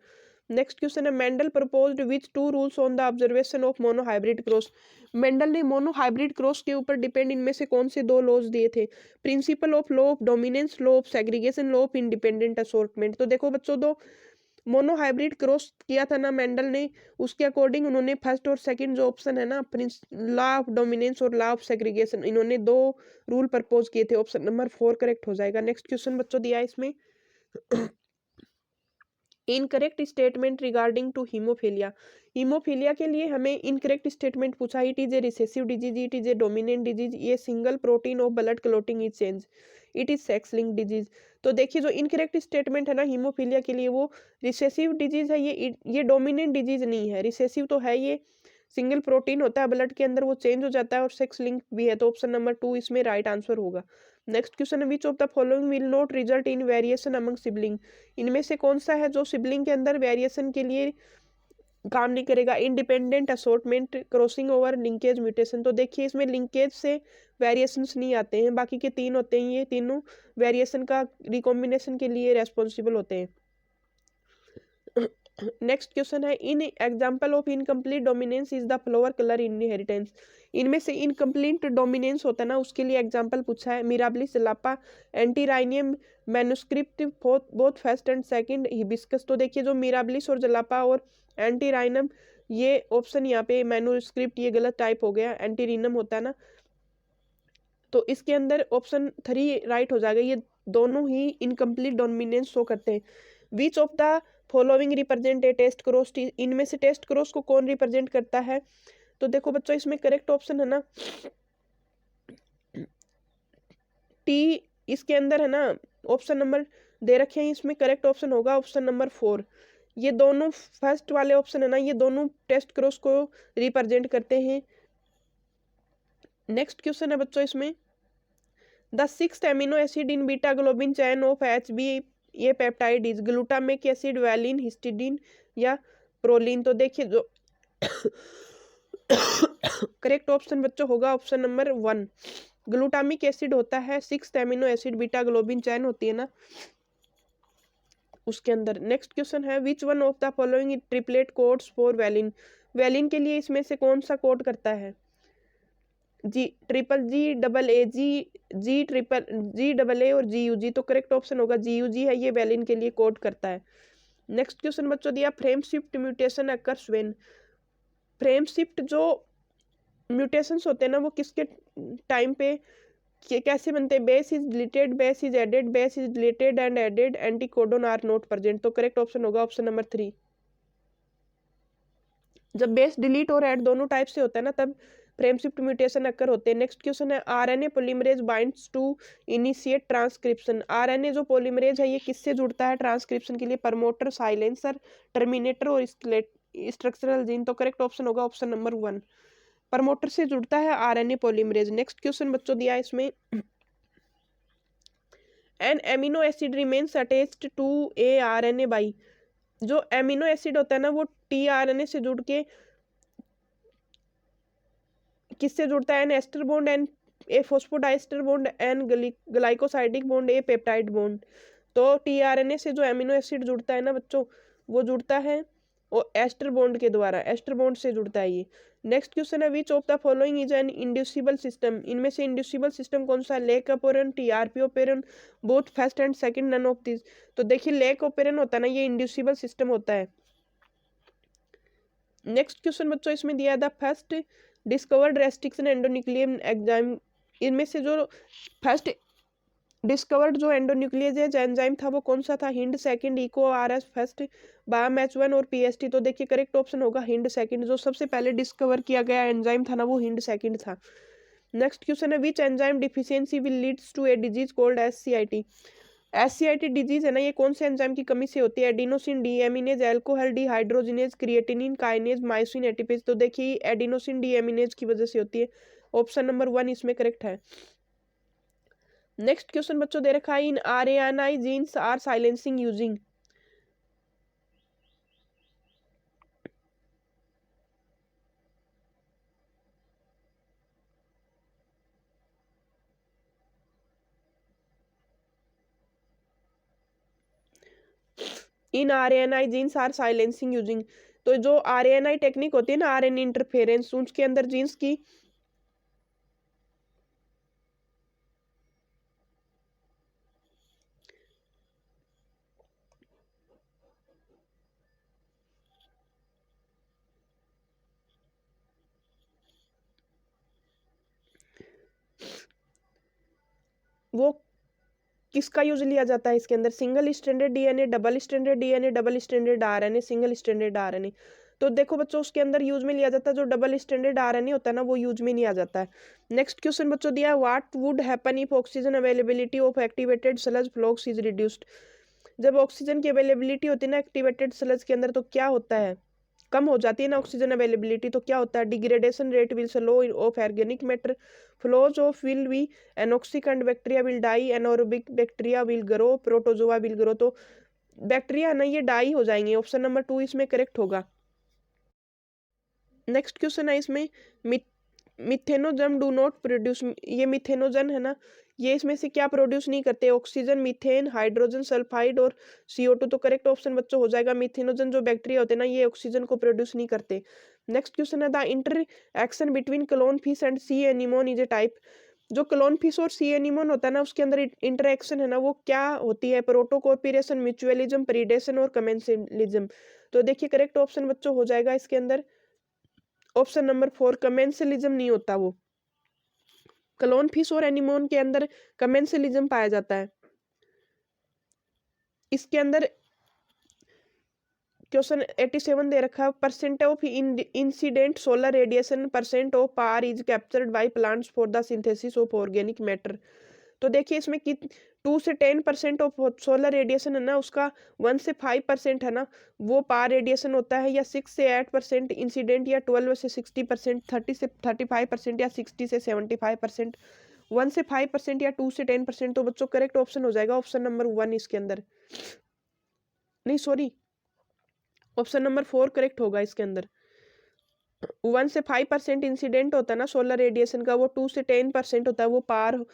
नेक्स्ट क्वेश्चन है, Mendel proposed which 2 rules on the observation of mono hybrid cross. Mendel ने मोनो हाइब्रिड क्रॉस के ऊपर डिपेंड इनमें से कौन से 2 लॉज दिए थे? Principle of law of dominance, law of segregation, law of independent assortment. तो देखो बच्चों, दो मोनो हाइब्रिड क्रॉस किया था ना मेंडल ने, उसके अकॉर्डिंग उन्होंने फर्स्ट और सेकंड जो ऑप्शन है ना, लॉ ऑफ डोमिनेंस और लॉ ऑफ सेग्रीगेशन, इन्होंने 2 रूल प्रपोज किए थे। ऑप्शन नंबर 4 करेक्ट हो जाएगा। नेक्स्ट क्वेश्चन बच्चों दिया है इसमें, incorrect statement regarding to haemophilia. Haemophilia के लिए हमें इनकरेक्ट स्टेटमेंट पूछा, it is a recessive disease, it is a dominant disease, ये single protein of blood clotting is change, it is sex link disease. तो देखिए जो इनकरेक्ट स्टेटमेंट है ना हीमोफीलिया के लिए, वो रिसेसिव डिजीज है, ये डोमिनेंट डिजीज नहीं है। रिसेसिव तो है, ये सिंगल प्रोटीन होता है ब्लड के अंदर, वो चेंज हो जाता है, और सेक्स लिंक भी है। तो ऑप्शन नंबर 2 इसमें राइट आंसर होगा। नेक्स्ट क्वेश्चन है, which of the following will not result in variation among sibling. इनमें से कौन सा है जो सिबलिंग के अंदर वेरिएशन के लिए काम नहीं करेगा। Independent assortment, crossing over, linkage, mutation. तो देखिए इसमें लिंकेज से वेरिएशंस नहीं आते हैं, बाकी के तीन होते हैं, ये तीनों वेरिएशन का रिकॉम्बिनेशन के लिए रेस्पॉन्सिबल होते हैं। नेक्स्ट क्वेश्चन है, in example of incomplete dominance is the flower colour inheritance. इनमें से इनकम्प्लीट डोमिनेंस होता है ना, उसके लिए एग्जाम्पल पूछा है। Mirabilis, jalapa, antirrhinum manuscript, both first and second, hibiscus. तो देखिए जो मिराबलिस और जलापा और एंटीराइनम, ये ऑप्शन यहाँ पे मैन्युस्क्रिप्ट ये गलत टाइप हो गया, एंटीरिनम होता है ना, तो इसके अंदर ऑप्शन 3 राइट हो जाएगा। ये दोनों ही इनकम्प्लीट डोमिनेंस शो करते हैं। Which of the following represent a test cross, इनमें से टेस्ट क्रॉस को कौन रिप्रेजेंट करता है? तो देखो बच्चों इसमें करेक्ट ऑप्शन है ना टी, इसके अंदर है ना ऑप्शन नंबर दे रखे हैं, इसमें करेक्ट ऑप्शन होगा ऑप्शन नंबर 4। ये दोनों फर्स्ट वाले ऑप्शन है ना, ये दोनों टेस्ट क्रॉस को रिप्रेजेंट करते हैं। नेक्स्ट क्वेश्चन है बच्चों इसमें, the 6th amino acid in beta globin chain of HB ये peptide is glutamic acid, valine, histidine या प्रोलिन। तो देखिए जो करेक्ट ऑप्शन बच्चों होगा ऑप्शन नंबर 1, ग्लूटामिक एसिड होता है 6th amino acid, beta globin chain होती है ना उसके अंदर। नेक्स्ट क्वेश्चन है, which one of the following triplet codes for valine. Valine के लिए इसमें से कौन सा कोड करता है? G, triple G, double A G, G triple G, double A और GUG। तो करेक्ट ऑप्शन होगा GUG है, ये वैलिन के लिए कोड करता है। नेक्स्ट क्वेश्चन बच्चों दिया, frame shift mutation occurs when. Frame shift जो म्यूटेशंस होते हैं ना, वो किसके टाइम पे कैसे बनते हैं? Base is deleted, base is added, base is deleted and added, anticodon are not present. तो करेक्ट ऑप्शन होगा ऑप्शन नंबर 3। जब बेस डिलीट और ऐड दोनों टाइप से होता है ना, तब फ्रेम शिफ्ट म्यूटेशन अक्कर होते हैं। नेक्स्ट क्वेश्चन है, RNA polymerase binds to initiate transcription. RNA जो पॉलीमरेज है ये किससे जुड़ता है ट्रांसक्रिप्शन के लिए? प्रमोटर, साइलेंसर, टर्मिनेटर और स्ट्रक्चरल जीन। तो करेक्ट ऑप्शन होगा ऑप्शन नंबर 1, प्रमोटर से जुड़ता है RNA पॉलीमरेज। नेक्स्ट क्वेश्चन बच्चों दिया है इसमें, an amino acid remains attached to a RNA by. जो एमिनो एसिड होता है ना, वो tRNA से जुड़ के किससे जुड़ता है? An ester bond, an a phosphodiester bond, an glycosidic bond, a peptide bond. तो tRNA से जो एमिनो एसिड जुड़ता है ना बच्चों, वो जुड़ता है और एस्टर बॉन्ड के द्वारा, एस्टर बॉन्ड से जुड़ता है ये। नेक्स्ट क्वेश्चन है, which of the following is an inducible system. इनमें से इंड्यूसिबल सिस्टम कौन सा है? Lac operon, TRP operon, both first and second, none of this. तो देखिए लेक ओपेरन होता है ना, ये इंड्यूसिबल सिस्टम होता है। नेक्स्ट क्वेश्चन बच्चों इसमें दिया है, the first discovered restriction endonuclease enzyme. इनमें से जो फर्स्ट डिस्कवर्ड जो एंडोन्यूक्लियेज एंजाइम था वो कौन सा था? Hind, second, Eco, RS first, BAM-H1 और PST। तो देखिए करेक्ट ऑप्शन होगा हिंड सेकंड, जो सबसे पहले डिस्कवर किया गया एंजाइम था ना, वो हिंड सेकंड था। नेक्स्ट क्वेश्चन है, which enzyme deficiency will leads to a disease called SCIT। SCIT disease है ना, ये कौन से एंजाइम की कमी से होती है? Adenosine deaminase, alcohol dehydrogenase, creatinine kinase, myosin ATPase. तो देखिए एडिनोसिन डीएमिनेज की वजह से होती है, ऑप्शन नंबर 1 इसमें करेक्ट है। नेक्स्ट क्वेश्चन बच्चों दे रखा है, in RNA genes are silencing using. In RNA genes are silencing using. तो जो RNA टेक्निक होती है ना, RNA इंटरफेरेंस, उसके अंदर जीन्स की वो किसका यूज लिया जाता है इसके अंदर? Single standard DNA, double standard DNA, double standard RNA, single standard RNA। तो देखो बच्चों उसके अंदर यूज में लिया जाता है, जो डबल स्टैंडर्ड RNA होता है ना, वो यूज में नहीं आ जाता है। नेक्स्ट क्वेश्चन बच्चों दिया है, what would happen if oxygen availability of activated sludge flocs is reduced. जब ऑक्सीजन की अवेलेबिलिटी होती है ना एक्टिवेटेड स्लज के अंदर, तो क्या होता है? कम हो जाती है ना ऑक्सीजन अवेलेबिलिटी, तो क्या होता है? Degradation rate will slow off organic matter, flows off will be anoxic and bacteria will die, anaerobic bacteria will grow, protozoa will grow. तो बैक्टीरिया ना ये डाई हो जाएंगे, ऑप्शन नंबर 2 इसमें करेक्ट होगा। नेक्स्ट क्वेश्चन है इसमें, मिथेनोजन डू नॉट प्रोड्यूस, ये मिथेनोजन है ना, ये इसमें से क्या प्रोड्यूस नहीं करते? ऑक्सीजन, मीथेन, हाइड्रोजन सल्फाइड और CO2। तो करेक्ट ऑप्शन बच्चों हो जाएगा मिथेनोजन। जो बैक्टीरिया होते हैं ना, ये ऑक्सीजन को प्रोड्यूस नहीं करते। नेक्स्ट क्वेश्चन है, the inter action between clown fish and C anemone is a type. जो क्लोन फिश और सी एनिमोन होता है ना, उसके अंदर इंटरेक्शन है ना, वो क्या होती है? प्रोटोकॉर्पोरेशन, म्यूचुअलिज्म, प्रीडेशन और कमेंसलिज्म। तो देखिए करेक्ट ऑप्शन बच्चों हो जाएगा इसके अंदर ऑप्शन नंबर 4, कमेंसलिज्म नहीं होता वो। क्लोन फिश और एनिमोन के अंदर कमेंसलिज्म पाया जाता है। इसके अंदर क्वेश्चन 87 दे रखा है, percent of incident solar radiation percent of power is captured by plants for the synthesis of organic matter. तो देखिए इसमें कि 2 से 10% ऑफ सोलर रेडिएशन है ना, उसका 1 से 5% है ना, वो पावर रेडिएशन होता है, या 6 से 8% इंसिडेंट, या 12 से 60%, 30 से 35%, या 60 से 75%, 1 से 5%, या 2 से 10%। तो बच्चों करेक्ट ऑप्शन हो जाएगा ऑप्शन नंबर 1 इसके अंदर, नहीं सॉरी, ऑप्शन नंबर 4 करेक्ट होगा इसके अंदर। 1 से 5% इंसिडेंट होता है ना सोलर रेडिएशन का, वो 2 से 10% होता है, वो पावर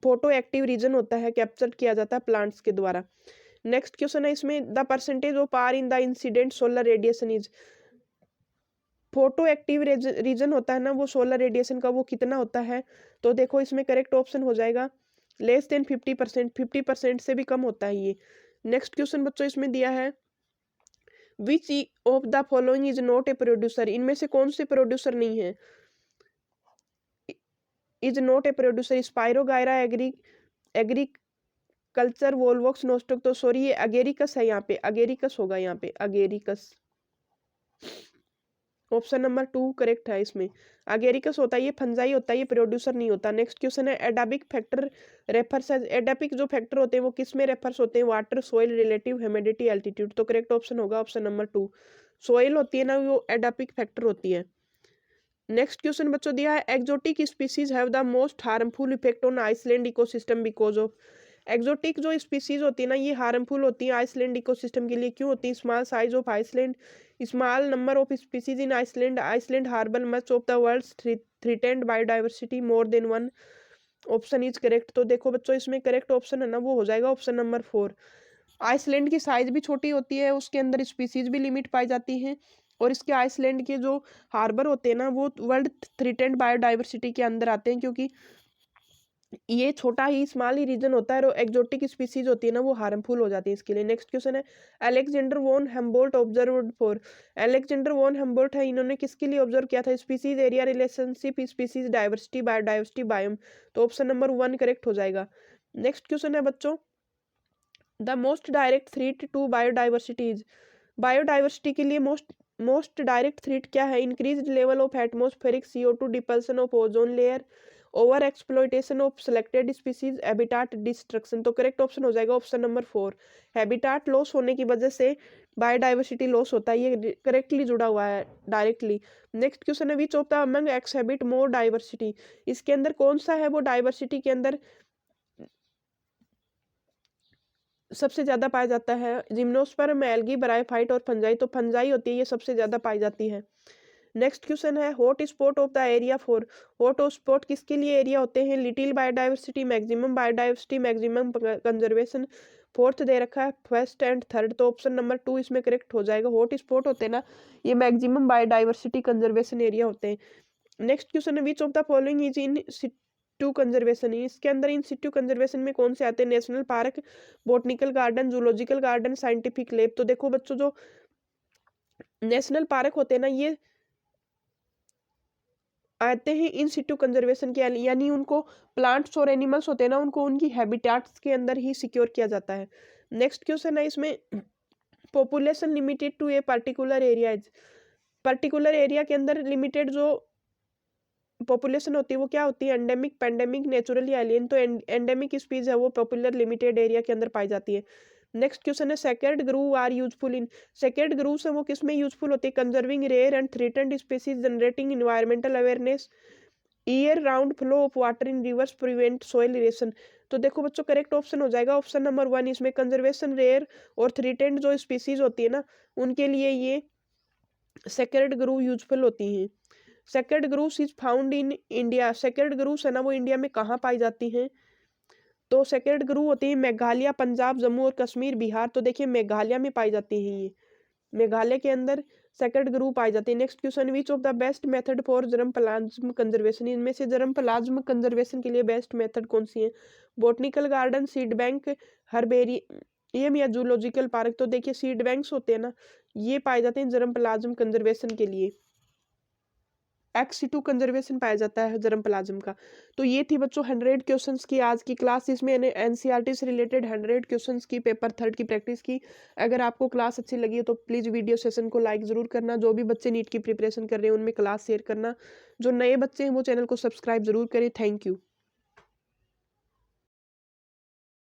फोटो एक्टिव रीजन होता है, कैप्चर किया जाता है प्लांट्स के द्वारा। नेक्स्ट क्वेश्चन है इसमें, the percentage of power in the incident solar radiation is. Photo active region होता है ना, वो सोलर रेडिएशन का वो कितना होता है? तो देखो इसमें करेक्ट ऑप्शन हो जाएगा लेस देन 50%, 50% से भी कम होता है ये। नेक्स्ट क्वेश्चन बच्चों इसमें दिया है, which of the following is not a producer. इनमें से कौन से प्रोड्यूसर नहीं है? Is not a producer, spirogyra, agriculture, volvox, Nostoc. तो सॉरी ये अगेरिकस है, यहाँ पे अगेरिकस होगा, यहाँ पे अगेरिकस। ऑप्शन नंबर 2 करेक्ट है इसमें। अगेरिकस होता है, ये फंजाई होता है, ये प्रोड्यूसर नहीं होता। नेक्स्ट क्वेश्चन है, एडाबिक फैक्टर रेफर्स एज। एडापिक जो फैक्टर होते हैं वो किस में रेफर्स होते हैं? Water, soil, relative humidity, altitude. तो करेक्ट ऑप्शन होगा ऑप्शन नंबर 2, सोइल होती है ना, वो एडापिक फैक्टर होती है। नेक्स्ट क्वेश्चन बच्चों दिया है, exotic species have the most harmful effect on island ecosystem because of. Exotic जो स्पीसीज होती है ना, ये हार्मफुल होती है आइसलैंड इकोसिस्टम के लिए, क्यों होती है? Small size of island, small number of species in island, island harbour much of the world's threatened biodiversity, more than one. Option is correct. तो देखो बच्चों इसमें करेक्ट ऑप्शन है ना, वो हो जाएगा ऑप्शन नंबर 4। आइसलैंड की साइज भी छोटी होती है, उसके अंदर स्पीसीज भी लिमिट पाई जाती है, और इसके आइसलैंड के जो हार्बर होते हैं ना, वो वर्ल्ड थ्रेटेंड बायोडाइवर्सिटी के अंदर आते हैं, क्योंकि ये छोटा ही स्मॉल ही रीजन होता है, और एक्जोटिक स्पीसीज होती है ना, वो हार्मफुल हो जाती है इसके लिए। नेक्स्ट क्वेश्चन है, Alexander von Humboldt observed for. Alexander von Humboldt है, इन्होंने किसके लिए ऑब्जर्व किया था? Species area, relationship, species diversity, biodiversity, biome. तो ऑप्शन नंबर 1 करेक्ट हो जाएगा। नेक्स्ट क्वेश्चन है बच्चों, the most direct threat to biodiversity is. Biodiversity के लिए मोस्ट डायरेक्ट थ्रेट क्या है? Increase level of atmospheric CO2, depletion of ozone layer, over exploitation of selected species, habitat destruction. तो correct option हो जाएगा option number 4, habitat loss होने की वजह से बायोडाइवर्सिटी लॉस होता है, ये करेक्टली जुड़ा हुआ है डायरेक्टली। नेक्स्ट क्वेश्चन है, which of the among exhibit more diversity. इसके अंदर कौन सा है वो डाइवर्सिटी के अंदर सबसे ज्यादा पाया जाता है? जिम्नोस्पर्म, एल्गी, ब्रायोफाइट और फंजाई। तो फंजाई होती है, ये सबसे ज्यादा पाई जाती है। नेक्स्ट क्वेश्चन है, hot spot of the area for. Hot spot किसके लिए एरिया होते हैं? Little biodiversity, maximum conservation. Fourth दे रखा है, फर्स्ट एंड थर्ड। तो ऑप्शन नंबर 2 इसमें करेक्ट हो जाएगा। हॉट स्पॉट होते हैं ना, ये मैक्सिमम बायोडाइवर्सिटी कंजर्वेशन एरिया होते हैं। नेक्स्ट क्वेश्चन है, which of the following is in Situ conservation. इसके अंदर इन सिटू कंजर्वेशन में कौन से आते हैं? National park, botanical garden, zoological garden, scientific lab. तो देखो बच्चों, जो नेशनल पार्क होते हैं ना, ये आते हैं इन सिटू कंजर्वेशन के, यानी उनको प्लांट्स और एनिमल्स होते हैं ना, उनको उनकी हैबिटेट्स के अंदर ही सिक्योर किया जाता है। नेक्स्ट क्वेश्चन है इसमें, population limited to a particular area. Particular area के अंदर लिमिटेड जो पॉपुलेशन होती है वो क्या होती है? Endemic, pandemic, naturally alien. तो एंडेमिक स्पीज है वो पॉपुलर लिमिटेड एरिया के अंदर पाई जाती है। नेक्स्ट क्वेश्चन है, sacred grove are useful in. Sacred grove है वो किस में यूजफुल होती है? Conserving rare and threatened species, generating environmental awareness, year round flow of water in rivers, prevent soil erosion. तो देखो बच्चों करेक्ट ऑप्शन हो जाएगा ऑप्शन नंबर 1 इसमें। कंजर्वेशन रेयर और थ्रेटेंड जो स्पीसीज होती है ना, उनके लिए ये सेक्रेड ग्रू यूजफुल होती हैं। Sacred grooves is found in India. Sacred grooves है ना वो इंडिया में कहाँ पाई जाती हैं? तो सेक्रेड ग्रू होती है मेघालय, पंजाब, जम्मू और कश्मीर, बिहार। तो देखिए मेघालय में पाई जाती हैं ये, मेघालय के अंदर सेक्रेड ग्रू पाई जाती है। Next question, which of the best method for germ plasm conservation. इनमें से जर्म प्लाज्म कंजर्वेशन के लिए बेस्ट मेथड कौन सी है? Botanical garden, seed bank, herbarium या जूलॉजिकल पार्क। तो देखिए सीड बैंक्स होते हैं ना, ये पाए जाते हैं जर्म प्लाज्म कंजर्वेशन के लिए। एक्स2 कंजर्वेशन पाया जाता है जर्म प्लाज्म का। तो ये थी बच्चों 100 क्वेश्चंस की आज की क्लास। इसमें मैंने एनसीईआरटी से रिलेटेड 100 क्वेश्चंस की पेपर 3 की प्रैक्टिस की। अगर आपको क्लास अच्छी लगी है तो प्लीज़ वीडियो सेशन को लाइक ज़रूर करना। जो भी बच्चे नीट की प्रिपरेशन कर रहे हैं उनमें क्लास शेयर करना। जो नए बच्चे हैं वो चैनल को सब्सक्राइब जरूर करें। Thank you.